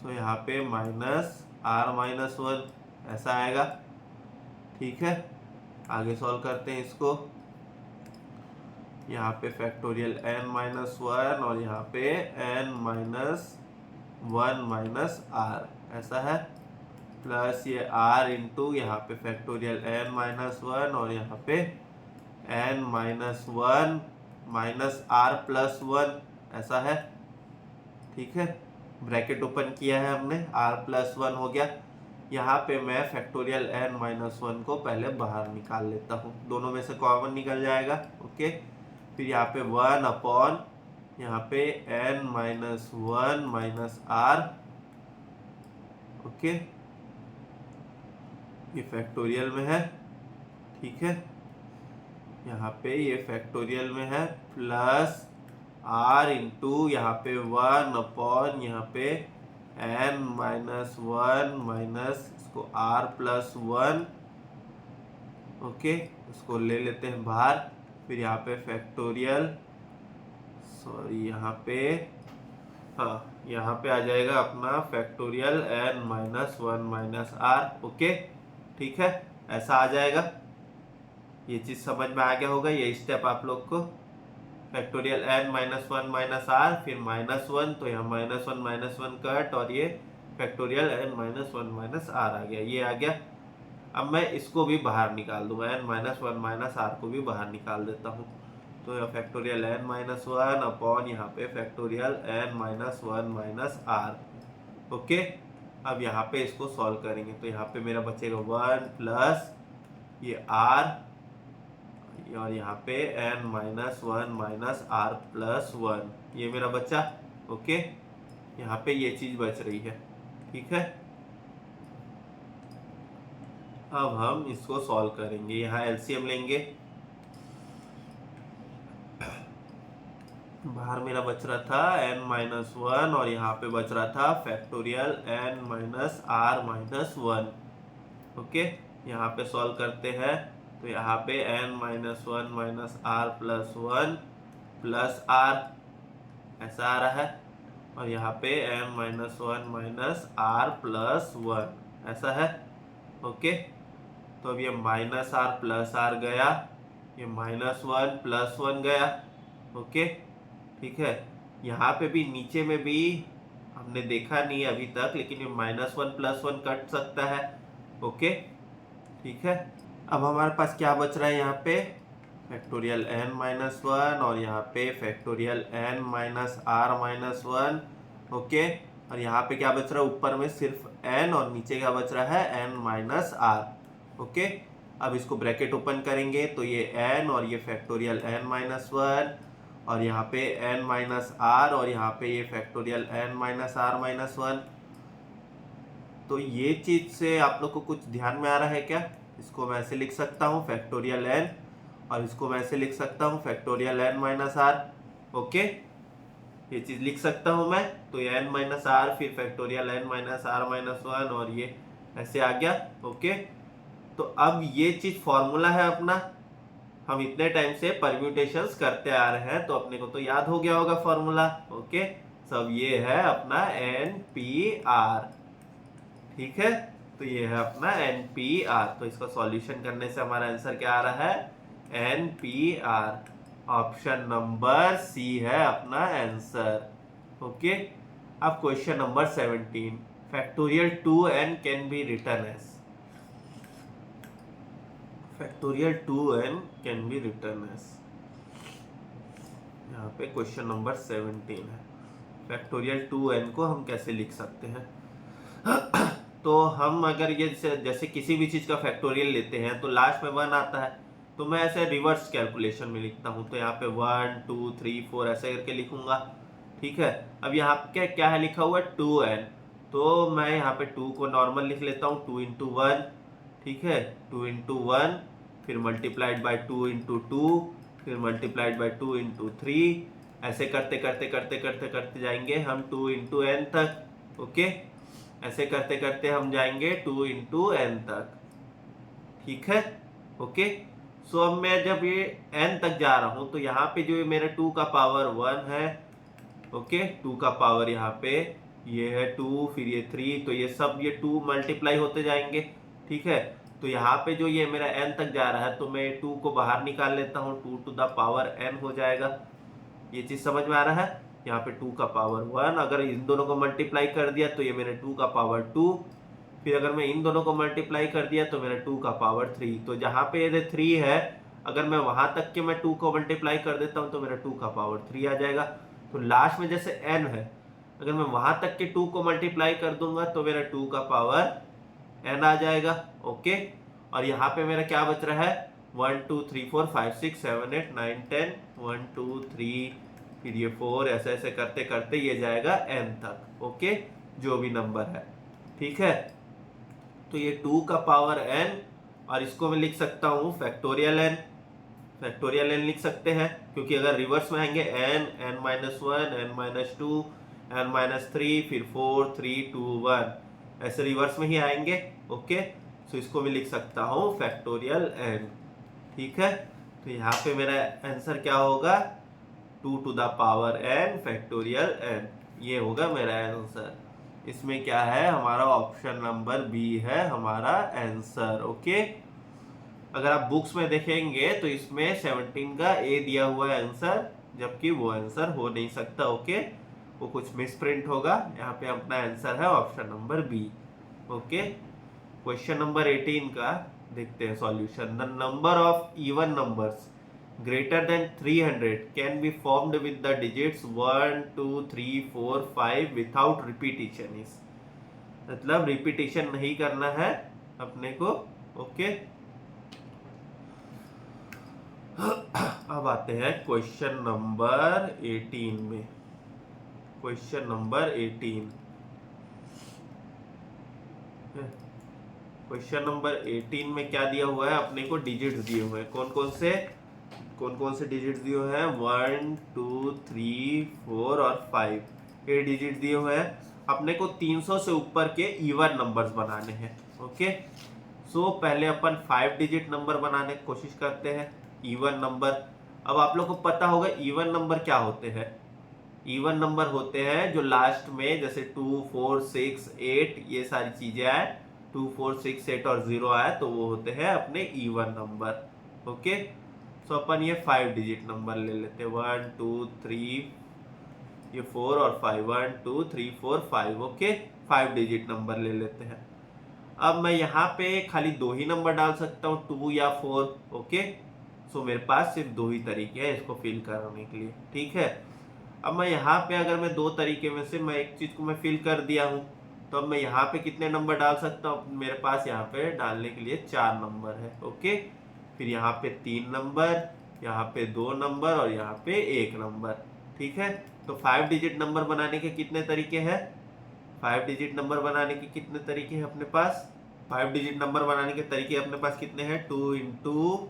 सो यहाँ पे माइनस r-1 ऐसा आएगा। ठीक है, आगे सॉल्व करते हैं इसको, यहाँ पे फैक्टोरियल n-1 और यहाँ पे n-1 माइनस r ऐसा है, प्लस ये r इंटू यहाँ पे फैक्टोरियल n-1 और यहाँ पे n-1 माइनस r प्लस 1 ऐसा है। ठीक है, ब्रैकेट ओपन किया है हमने, r प्लस 1 हो गया। यहाँ पे मैं फैक्टोरियल n-1 को पहले बाहर निकाल लेता हूँ, दोनों में से कॉमन निकल जाएगा। ओके, फिर यहाँ पे 1 अपॉन यहाँ पे n-1 माइनस r। ओके, ये फैक्टोरियल में है। ठीक है, यहाँ पे ये फैक्टोरियल में है, प्लस r इंटू यहाँ पे 1 अपॉन यहाँ पे n-1 माइनस इसको r प्लस 1। ओके, इसको ले लेते हैं बाहर, फिर यहाँ पे फैक्टोरियल, सॉरी यहाँ पे, हाँ यहाँ पे आ जाएगा अपना factorial n-1 minus r। Okay, ठीक है, ऐसा आ जाएगा। ये चीज़ समझ में आ गया होगा, ये स्टेप आप लोग को, फैक्टोरियल n-1 माइनस r फिर -1, तो यहाँ -1 कट और ये फैक्टोरियल n-1 माइनस r आ गया, ये आ गया। अब मैं इसको भी बाहर निकाल दूंगा, n-1 माइनस r को भी बाहर निकाल देता हूँ, तो यह फैक्टोरियल n-1 अपॉन यहाँ पे factorial n-1 minus r। Okay, अब यहाँ पे इसको सॉल्व करेंगे, तो यहाँ पे मेरा बचेगा 1 प्लस ये r और यहाँ पे n-1 माइनस r प्लस 1, ये मेरा बचा। ओके, यहाँ पे ये चीज बच रही है। ठीक है, अब हम इसको सॉल्व करेंगे, यहाँ एलसीएम लेंगे, बाहर मेरा बच रहा था n-1 और यहाँ पे बच रहा था फैक्टोरियल n-r-1। ओके, यहाँ पे सॉल्व करते हैं, तो यहाँ पे n minus one minus R plus one plus R ऐसा आ रहा है, और यहाँ पे m minus one minus R plus one ऐसा है। ओके, तो अब ये माइनस आर प्लस आर गया, ये माइनस वन प्लस वन गया। ओके, ठीक है। यहाँ पे भी नीचे में भी हमने देखा नहीं अभी तक, लेकिन ये minus one plus one cut सकता है। ओके, ठीक है। अब हमारे पास क्या बच रहा है यहाँ पे, फैक्टोरियल n माइनस वन, और यहाँ पे factorial n minus R minus one. Okay, और यहाँ पे क्या बच रहा है, ऊपर में सिर्फ n और नीचे क्या बच रहा है, n माइनस आर। ओके, अब इसको ब्रैकेट ओपन करेंगे तो ये n और ये फैक्टोरियल n माइनस वन, और यहाँ पे n माइनस आर, और यहाँ पे ये factorial n minus R minus one. तो ये चीज से आप लोग को कुछ ध्यान में आ रहा है क्या? इसको मैं ऐसे लिख सकता हूँ फैक्टोरियल n, और इसको मैं ऐसे लिख सकता हूँ factorial n minus R. Okay, ये चीज लिख सकता हूँ मैं, तो ये n माइनस आर फिर factorial n minus R minus one, और ये ऐसे आ गया। ओके, तो अब ये चीज फॉर्मूला है अपना, हम इतने टाइम से परम्यूटेशंस करते आ रहे हैं, तो अपने को तो याद हो गया होगा फॉर्मूला। ओके, सब ये है अपना NPR, ठीक है। तो ये है अपना NPR, तो इसका सॉल्यूशन करने से हमारा आंसर क्या आ रहा है, NPR। ऑप्शन नंबर सी है अपना आंसर। ओके, अब question number 17, factorial 2n can be written as, factorial 2n can be written as, यहाँ पे क्वेश्चन नंबर 17 है, फैक्टोरियल 2n को हम कैसे लिख सकते हैं। तो हम अगर ये जैसे किसी भी चीज का फैक्टोरियल लेते हैं तो लास्ट में 1 आता है, तो मैं ऐसे रिवर्स कैलकुलेशन में लिखता हूँ, तो यहाँ पे 1 2 3 4 ऐसे करके लिखूंगा, ठीक है। अब यहाँ पे क्या है लिखा हुआ है 2n, तो मैं यहाँ पे 2 को नॉर्मल लिख लेता हूँ 2 इंटू वन, ठीक है, 2 इंटू वन, फिर मल्टीप्लाइड बाई 2 इंटू टू, फिर मल्टीप्लाइड बाई 2 इंटू थ्री, ऐसे करते करते करते करते करते जाएंगे हम 2 इंटू n तक। ओके, ऐसे करते करते हम जाएंगे 2 इंटू n तक, ठीक है। ओके, सो अब मैं जब ये n तक जा रहा हूं तो यहाँ पे जो मेरा 2 का पावर 1 है, ओके, 2 का पावर यहाँ पे ये है 2, फिर ये 3, तो ये सब ये 2 मल्टीप्लाई होते जाएंगे, ठीक है। तो यहाँ पे जो ये मेरा n तक जा रहा है, तो मैं 2 को बाहर निकाल लेता हूँ, 2 टू द पावर n हो जाएगा। ये चीज समझ में आ रहा है, यहाँ पे 2 का पावर 1, अगर इन दोनों को मल्टीप्लाई कर दिया तो ये मेरे 2 का पावर 2, फिर अगर मैं इन दोनों को मल्टीप्लाई कर दिया तो मेरा 2 का पावर 3, तो जहाँ पे ये 3 है, अगर मैं वहां तक के मैं 2 को मल्टीप्लाई कर देता हूँ तो मेरा 2 का पावर 3 आ जाएगा। तो लास्ट में जैसे n है, अगर मैं वहां तक के 2 को मल्टीप्लाई कर दूंगा तो मेरा 2 का पावर n आ जाएगा। ओके, और यहाँ पे मेरा क्या बच रहा है, 1 2 3 4 5 6 7 8 9 10, 1 2 3, फिर ये 4, ऐसे ऐसे करते करते ये जाएगा n तक। ओके, जो भी नंबर है, ठीक है। तो ये 2 का पावर n, और इसको मैं लिख सकता हूँ फैक्टोरियल n, फैक्टोरियल n लिख सकते हैं, क्योंकि अगर रिवर्स में आएंगे n, n minus one, n minus two, n minus three, फिर 4 3 2 1, ऐसे रिवर्स में ही आएंगे। ओके, तो इसको भी लिख सकता हूँ फैक्टोरियल n, ठीक है। तो यहाँ पे मेरा आंसर क्या होगा, 2 to the power n factorial n, ये होगा मेरा आंसर। इसमें क्या है, हमारा ऑप्शन नंबर बी है हमारा आंसर। ओके, अगर आप बुक्स में देखेंगे तो इसमें 17 का ए दिया हुआ है आंसर, जबकि वो आंसर हो नहीं सकता। ओके, वो कुछ मिसप्रिंट होगा, यहाँ पे अपना आंसर है option number B. Okay, question number 18 का देखते हैं solution. The number of even numbers greater than 300 can be formed with the digits 1 2 3 4 5 without repetition. Is मतलब रिपीटिशन नहीं करना है अपने को। ओके, अब आते हैं क्वेश्चन नंबर 18 में। क्वेश्चन नंबर 18, क्वेश्चन नंबर 18 में क्या दिया हुआ है, अपने को डिजिट्स दिए हुए हैं। कौन कौन से डिजिट्स दिए हुए हैं, 1 2 3 4 और 5, ये डिजिट दिए हुए हैं। अपने को 300 से ऊपर के इवन नंबर्स बनाने हैं। ओके, सो पहले अपन 5 डिजिट नंबर बनाने की कोशिश करते हैं, इवन नंबर। अब आप लोग को पता होगा इवन नंबर क्या होते हैं। इवन नंबर होते हैं जो लास्ट में जैसे 2, 4, 6, 8 ये सारी चीजें आए, 2, 4, 6, 8 और 0 आए तो वो होते हैं अपने इवन नंबर। ओके, सो अपन ये 5 डिजिट नंबर ले लेते हैं, 1, 2, 3, ये 4 और 5, 1, 2, 3, 4, 5। ओके, 5 डिजिट नंबर ले लेते हैं। अब मैं यहाँ पे खाली 2 ही नंबर डाल सकता हूँ, 2 या 4। ओके, सो मेरे पास सिर्फ 2 ही तरीके हैं इसको फिल करने के लिए। ठीक है, अब मैं यहाँ पे अगर मैं 2 तरीके में से मैं एक चीज को मैं फिल कर दिया हूँ, तो अब मैं यहाँ पे कितने नंबर डाल सकता हूँ? मेरे पास यहाँ पे डालने के लिए 4 नंबर है। ओके, फिर यहाँ पे 3 नंबर, यहाँ पे 2 नंबर और यहाँ पे 1 नंबर। ठीक है, तो 5 डिजिट नंबर बनाने के कितने तरीके हैं? 5 डिजिट नंबर बनाने के कितने तरीके हैं अपने पास? 5 डिजिट नंबर बनाने के तरीके अपने पास कितने हैं? 2 इंटू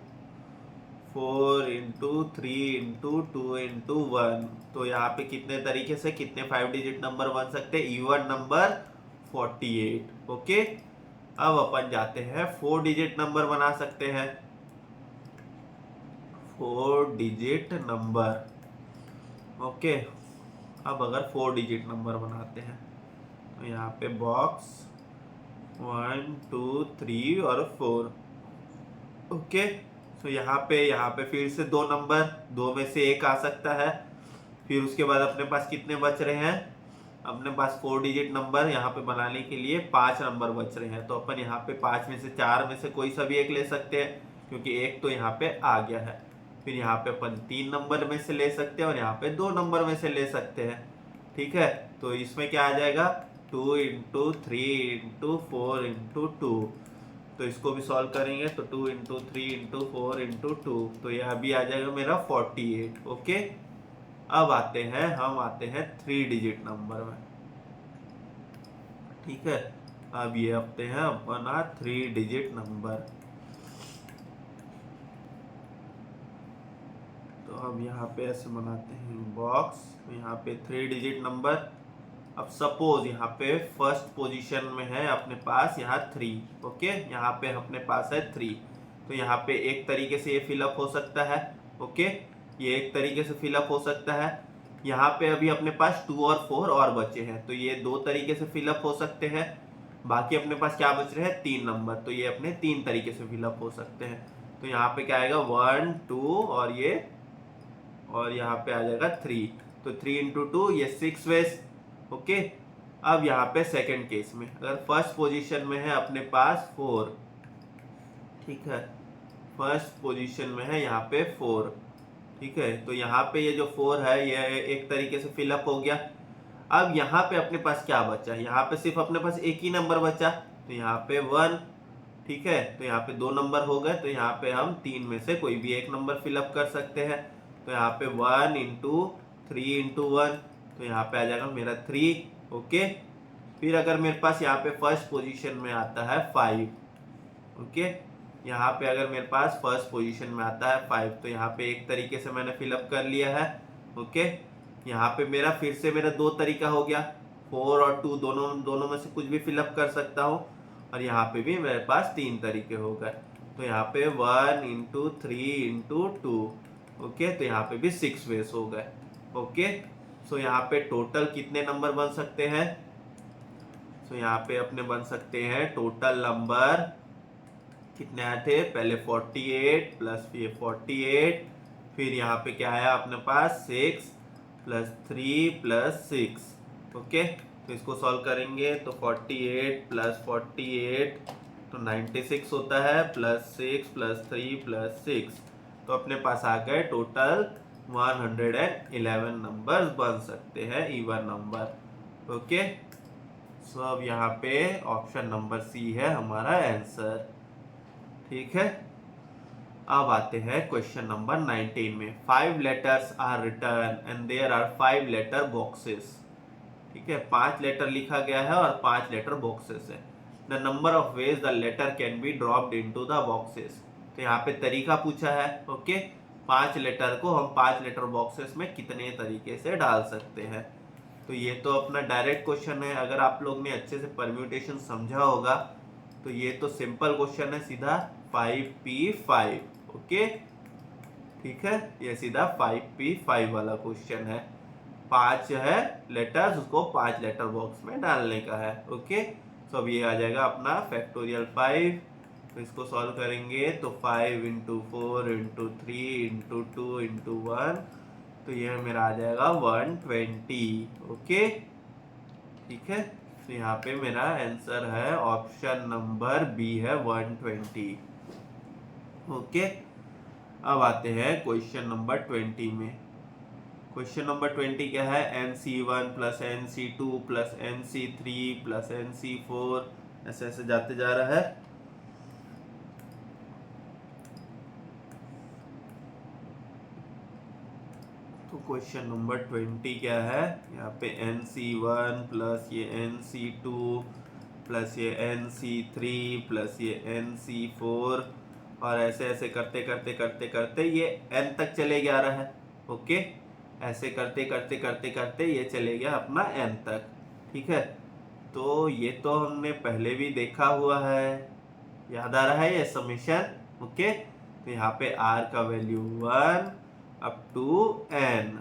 4 इंटू 3 इंटू 2 इंटू 1। तो यहाँ पे कितने तरीके से कितने 5 डिजिट नंबर बन सकते हैं? Even number 48। ओके, अब अपन जाते हैं 4 डिजिट नंबर बना सकते हैं, 4 डिजिट नंबर। ओके, अब अगर 4 डिजिट नंबर बनाते हैं तो यहाँ पे बॉक्स 1, 2, 3 और 4। ओके, तो यहाँ पे फिर से 2 नंबर, 2 में से 1 आ सकता है। फिर उसके बाद अपने पास कितने बच रहे हैं? अपने पास 4 डिजिट नंबर यहाँ पे बनाने के लिए 5 नंबर बच रहे हैं। तो अपन यहाँ पे 5 में से 4 में से कोई सा भी एक ले सकते हैं, क्योंकि एक तो यहाँ पे आ गया है। फिर यहाँ पे अपन 3 नंबर में से ले सकते हैं और यहाँ पे 2 नंबर में से ले सकते हैं। ठीक है, तो इसमें क्या आ जाएगा? 2 इंटू 3 इंटू 4 इंटू 2। तो इसको भी सॉल्व करेंगे तो 2 इंटू 3 इंटू 4 इंटू 2, तो यह भी आ जाएगा मेरा 48। ओके, अब हम आते हैं 3 डिजिट नंबर में। ठीक है, अब ये आते हैं अपना 3 डिजिट नंबर। तो अब यहाँ पे ऐसे बनाते हैं बॉक्स, यहाँ पे 3 डिजिट नंबर। अब सपोज यहाँ पे फर्स्ट पोजीशन में है अपने पास यहाँ 3। ओके, यहाँ पे अपने पास है 3, तो यहाँ पे एक तरीके से ये फिलअप हो सकता है। ओके, ये एक तरीके से फिलअप हो सकता है। यहाँ पे अभी अपने पास 2 और 4 और बचे हैं, तो ये 2 तरीके से फिलअप हो सकते हैं। बाकी अपने पास क्या बच रहे हैं? 3 नंबर, तो ये अपने 3 तरीके से फिलअप हो सकते हैं। तो यहाँ पे क्या आएगा? 1, 2 और यहाँ पे आ जाएगा 3। तो 3 इंटू 2 ये 6 वेज। ओके, अब यहाँ पे सेकंड केस में अगर फर्स्ट पोजीशन में है अपने पास 4। ठीक है, फर्स्ट पोजीशन में है यहाँ पे 4। ठीक है, तो यहाँ पे ये जो 4 है ये एक तरीके से फिलअप हो गया। अब यहाँ पे अपने पास क्या बचा? यहाँ पे सिर्फ अपने पास एक ही नंबर बचा, तो यहाँ पे 1। ठीक है, तो यहाँ पे 2 नंबर हो गए, तो यहाँ पे हम 3 में से कोई भी एक नंबर फिलअप कर सकते हैं। तो यहाँ पे 1 इंटू 3 इंटू 1, तो यहाँ पे आ जाएगा मेरा 3। ओके, फिर अगर मेरे पास यहाँ पे फर्स्ट पोजीशन में आता है 5। ओके, यहाँ पे अगर मेरे पास फर्स्ट पोजीशन में आता है 5, तो यहाँ पे एक तरीके से मैंने फिलअप कर लिया है। ओके, यहाँ पे फिर से मेरा 2 तरीका हो गया, 4 और 2 दोनों में से कुछ भी फिलअप कर सकता हूँ। और यहाँ पे भी मेरे पास 3 तरीके हो गए, तो यहाँ पे 1 इंटू 3 इंटू 2। ओके, तो यहाँ पे भी 6 वेज हो गए। ओके, सो यहाँ पे टोटल कितने नंबर बन सकते हैं? सो यहाँ पे अपने बन सकते हैं टोटल नंबर कितने आए थे? पहले 48 प्लस ये 48, फिर यहाँ पे क्या आया अपने पास? 6 प्लस 3 प्लस 6। ओके, तो इसको सॉल्व करेंगे तो 48 प्लस 48 तो 96 होता है, प्लस 6 प्लस 3 प्लस 6, तो अपने पास आ गए टोटल 111 नंबर्स बन सकते हैं इवन नंबर। ओके, सो अब यहाँ पे ऑप्शन नंबर सी है हमारा आंसर। ठीक है, अब आते हैं क्वेश्चन नंबर 19 में। 5 letters are return and there are 5 letter boxes. ठीक है, 5 लेटर लिखा गया है और 5 लेटर बॉक्सेस है। The number of ways the letter can be dropped into the boxes. तो यहाँ पे तरीका पूछा है। ओके, 5 लेटर को हम 5 लेटर बॉक्सेस में कितने तरीके से डाल सकते हैं। तो ये तो अपना डायरेक्ट क्वेश्चन है। अगर आप लोग ने अच्छे से परम्यूटेशन समझा होगा तो ये तो सिंपल क्वेश्चन है, सीधा 5p5। ओके, ठीक है, ये सीधा 5p5 वाला क्वेश्चन है। 5 है लेटर्स, उसको 5 लेटर बॉक्स में डालने का है। ओके, तो अब ये आ जाएगा अपना फैक्टोरियल 5। तो इसको सॉल्व करेंगे तो 5 इंटू 4 इंटू 3 इंटू 2 इंटू 1, तो ये मेरा आ जाएगा 120। ओके, ठीक है, तो यहाँ पे मेरा आंसर है ऑप्शन नंबर बी है 120। ओके, अब आते हैं क्वेश्चन नंबर 20 में। क्वेश्चन नंबर 20 क्या है, NC1 plus NC2 plus NC3 plus NC4, ऐसे ऐसे जाते जा रहा है। तो क्वेश्चन नंबर 20 क्या है, यहाँ पे NC1 प्लस ये NC2 प्लस ये NC3 प्लस ये NC4, और ऐसे ऐसे करते करते करते करते ये n तक चले जा रहा है। ओके, ऐसे करते करते करते करते ये चले गया अपना n तक। ठीक है, तो ये तो हमने पहले भी देखा हुआ है, याद आ रहा है ये समीशन। ओके, तो यहाँ पे r का value 1 up to n।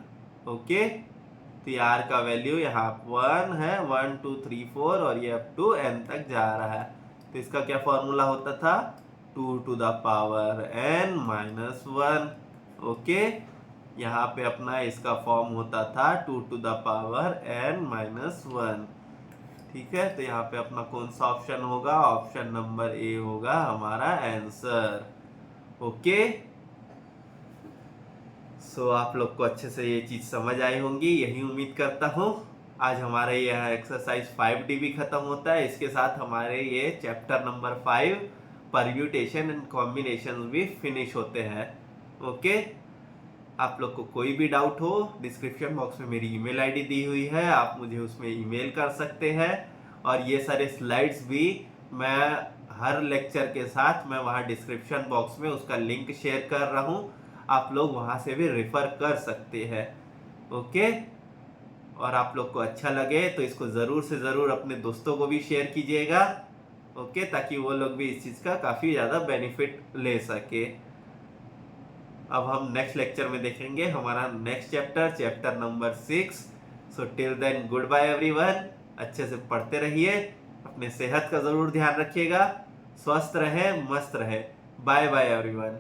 Okay, तो r का वैल्यू यहाँ 1 है, 1 2 3 4, और ये अप टू n तक जा रहा है। तो इसका क्या फॉर्मूला होता था, 2 to the power n minus 1। Okay, यहाँ पे अपना इसका फॉर्म होता था 2 to the power n minus 1। ठीक है, तो यहाँ पे अपना कौन सा ऑप्शन होगा, ऑप्शन नंबर ए होगा हमारा आंसर। ओके, सो आप लोग को अच्छे से ये चीज समझ आई होंगी, यही उम्मीद करता हूँ। आज हमारा यह एक्सरसाइज 5D भी खत्म होता है, इसके साथ हमारे ये chapter number 5 permutation and combination भी फिनिश होते हैं। ओके, आप लोग को कोई भी डाउट हो, डिस्क्रिप्शन बॉक्स में मेरी ईमेल आईडी दी हुई है, आप मुझे उसमें ईमेल कर सकते हैं। और ये सारे स्लाइड्स भी मैं हर लेक्चर के साथ मैं वहाँ डिस्क्रिप्शन बॉक्स में उसका लिंक शेयर कर रहा हूँ, आप लोग वहाँ से भी रेफर कर सकते हैं। ओके, और आप लोग को अच्छा लगे तो इसको ज़रूर से ज़रूर अपने दोस्तों को भी शेयर कीजिएगा। ओके, ताकि वो लोग भी इस चीज़ का काफ़ी ज़्यादा बेनिफिट ले सके। अब हम नेक्स्ट लेक्चर में देखेंगे हमारा next chapter number 6। So till then goodbye everyone, अच्छे से पढ़ते रहिए, अपने सेहत का ज़रूर ध्यान रखिएगा, स्वस्थ रहे, मस्त रहे। Bye bye everyone.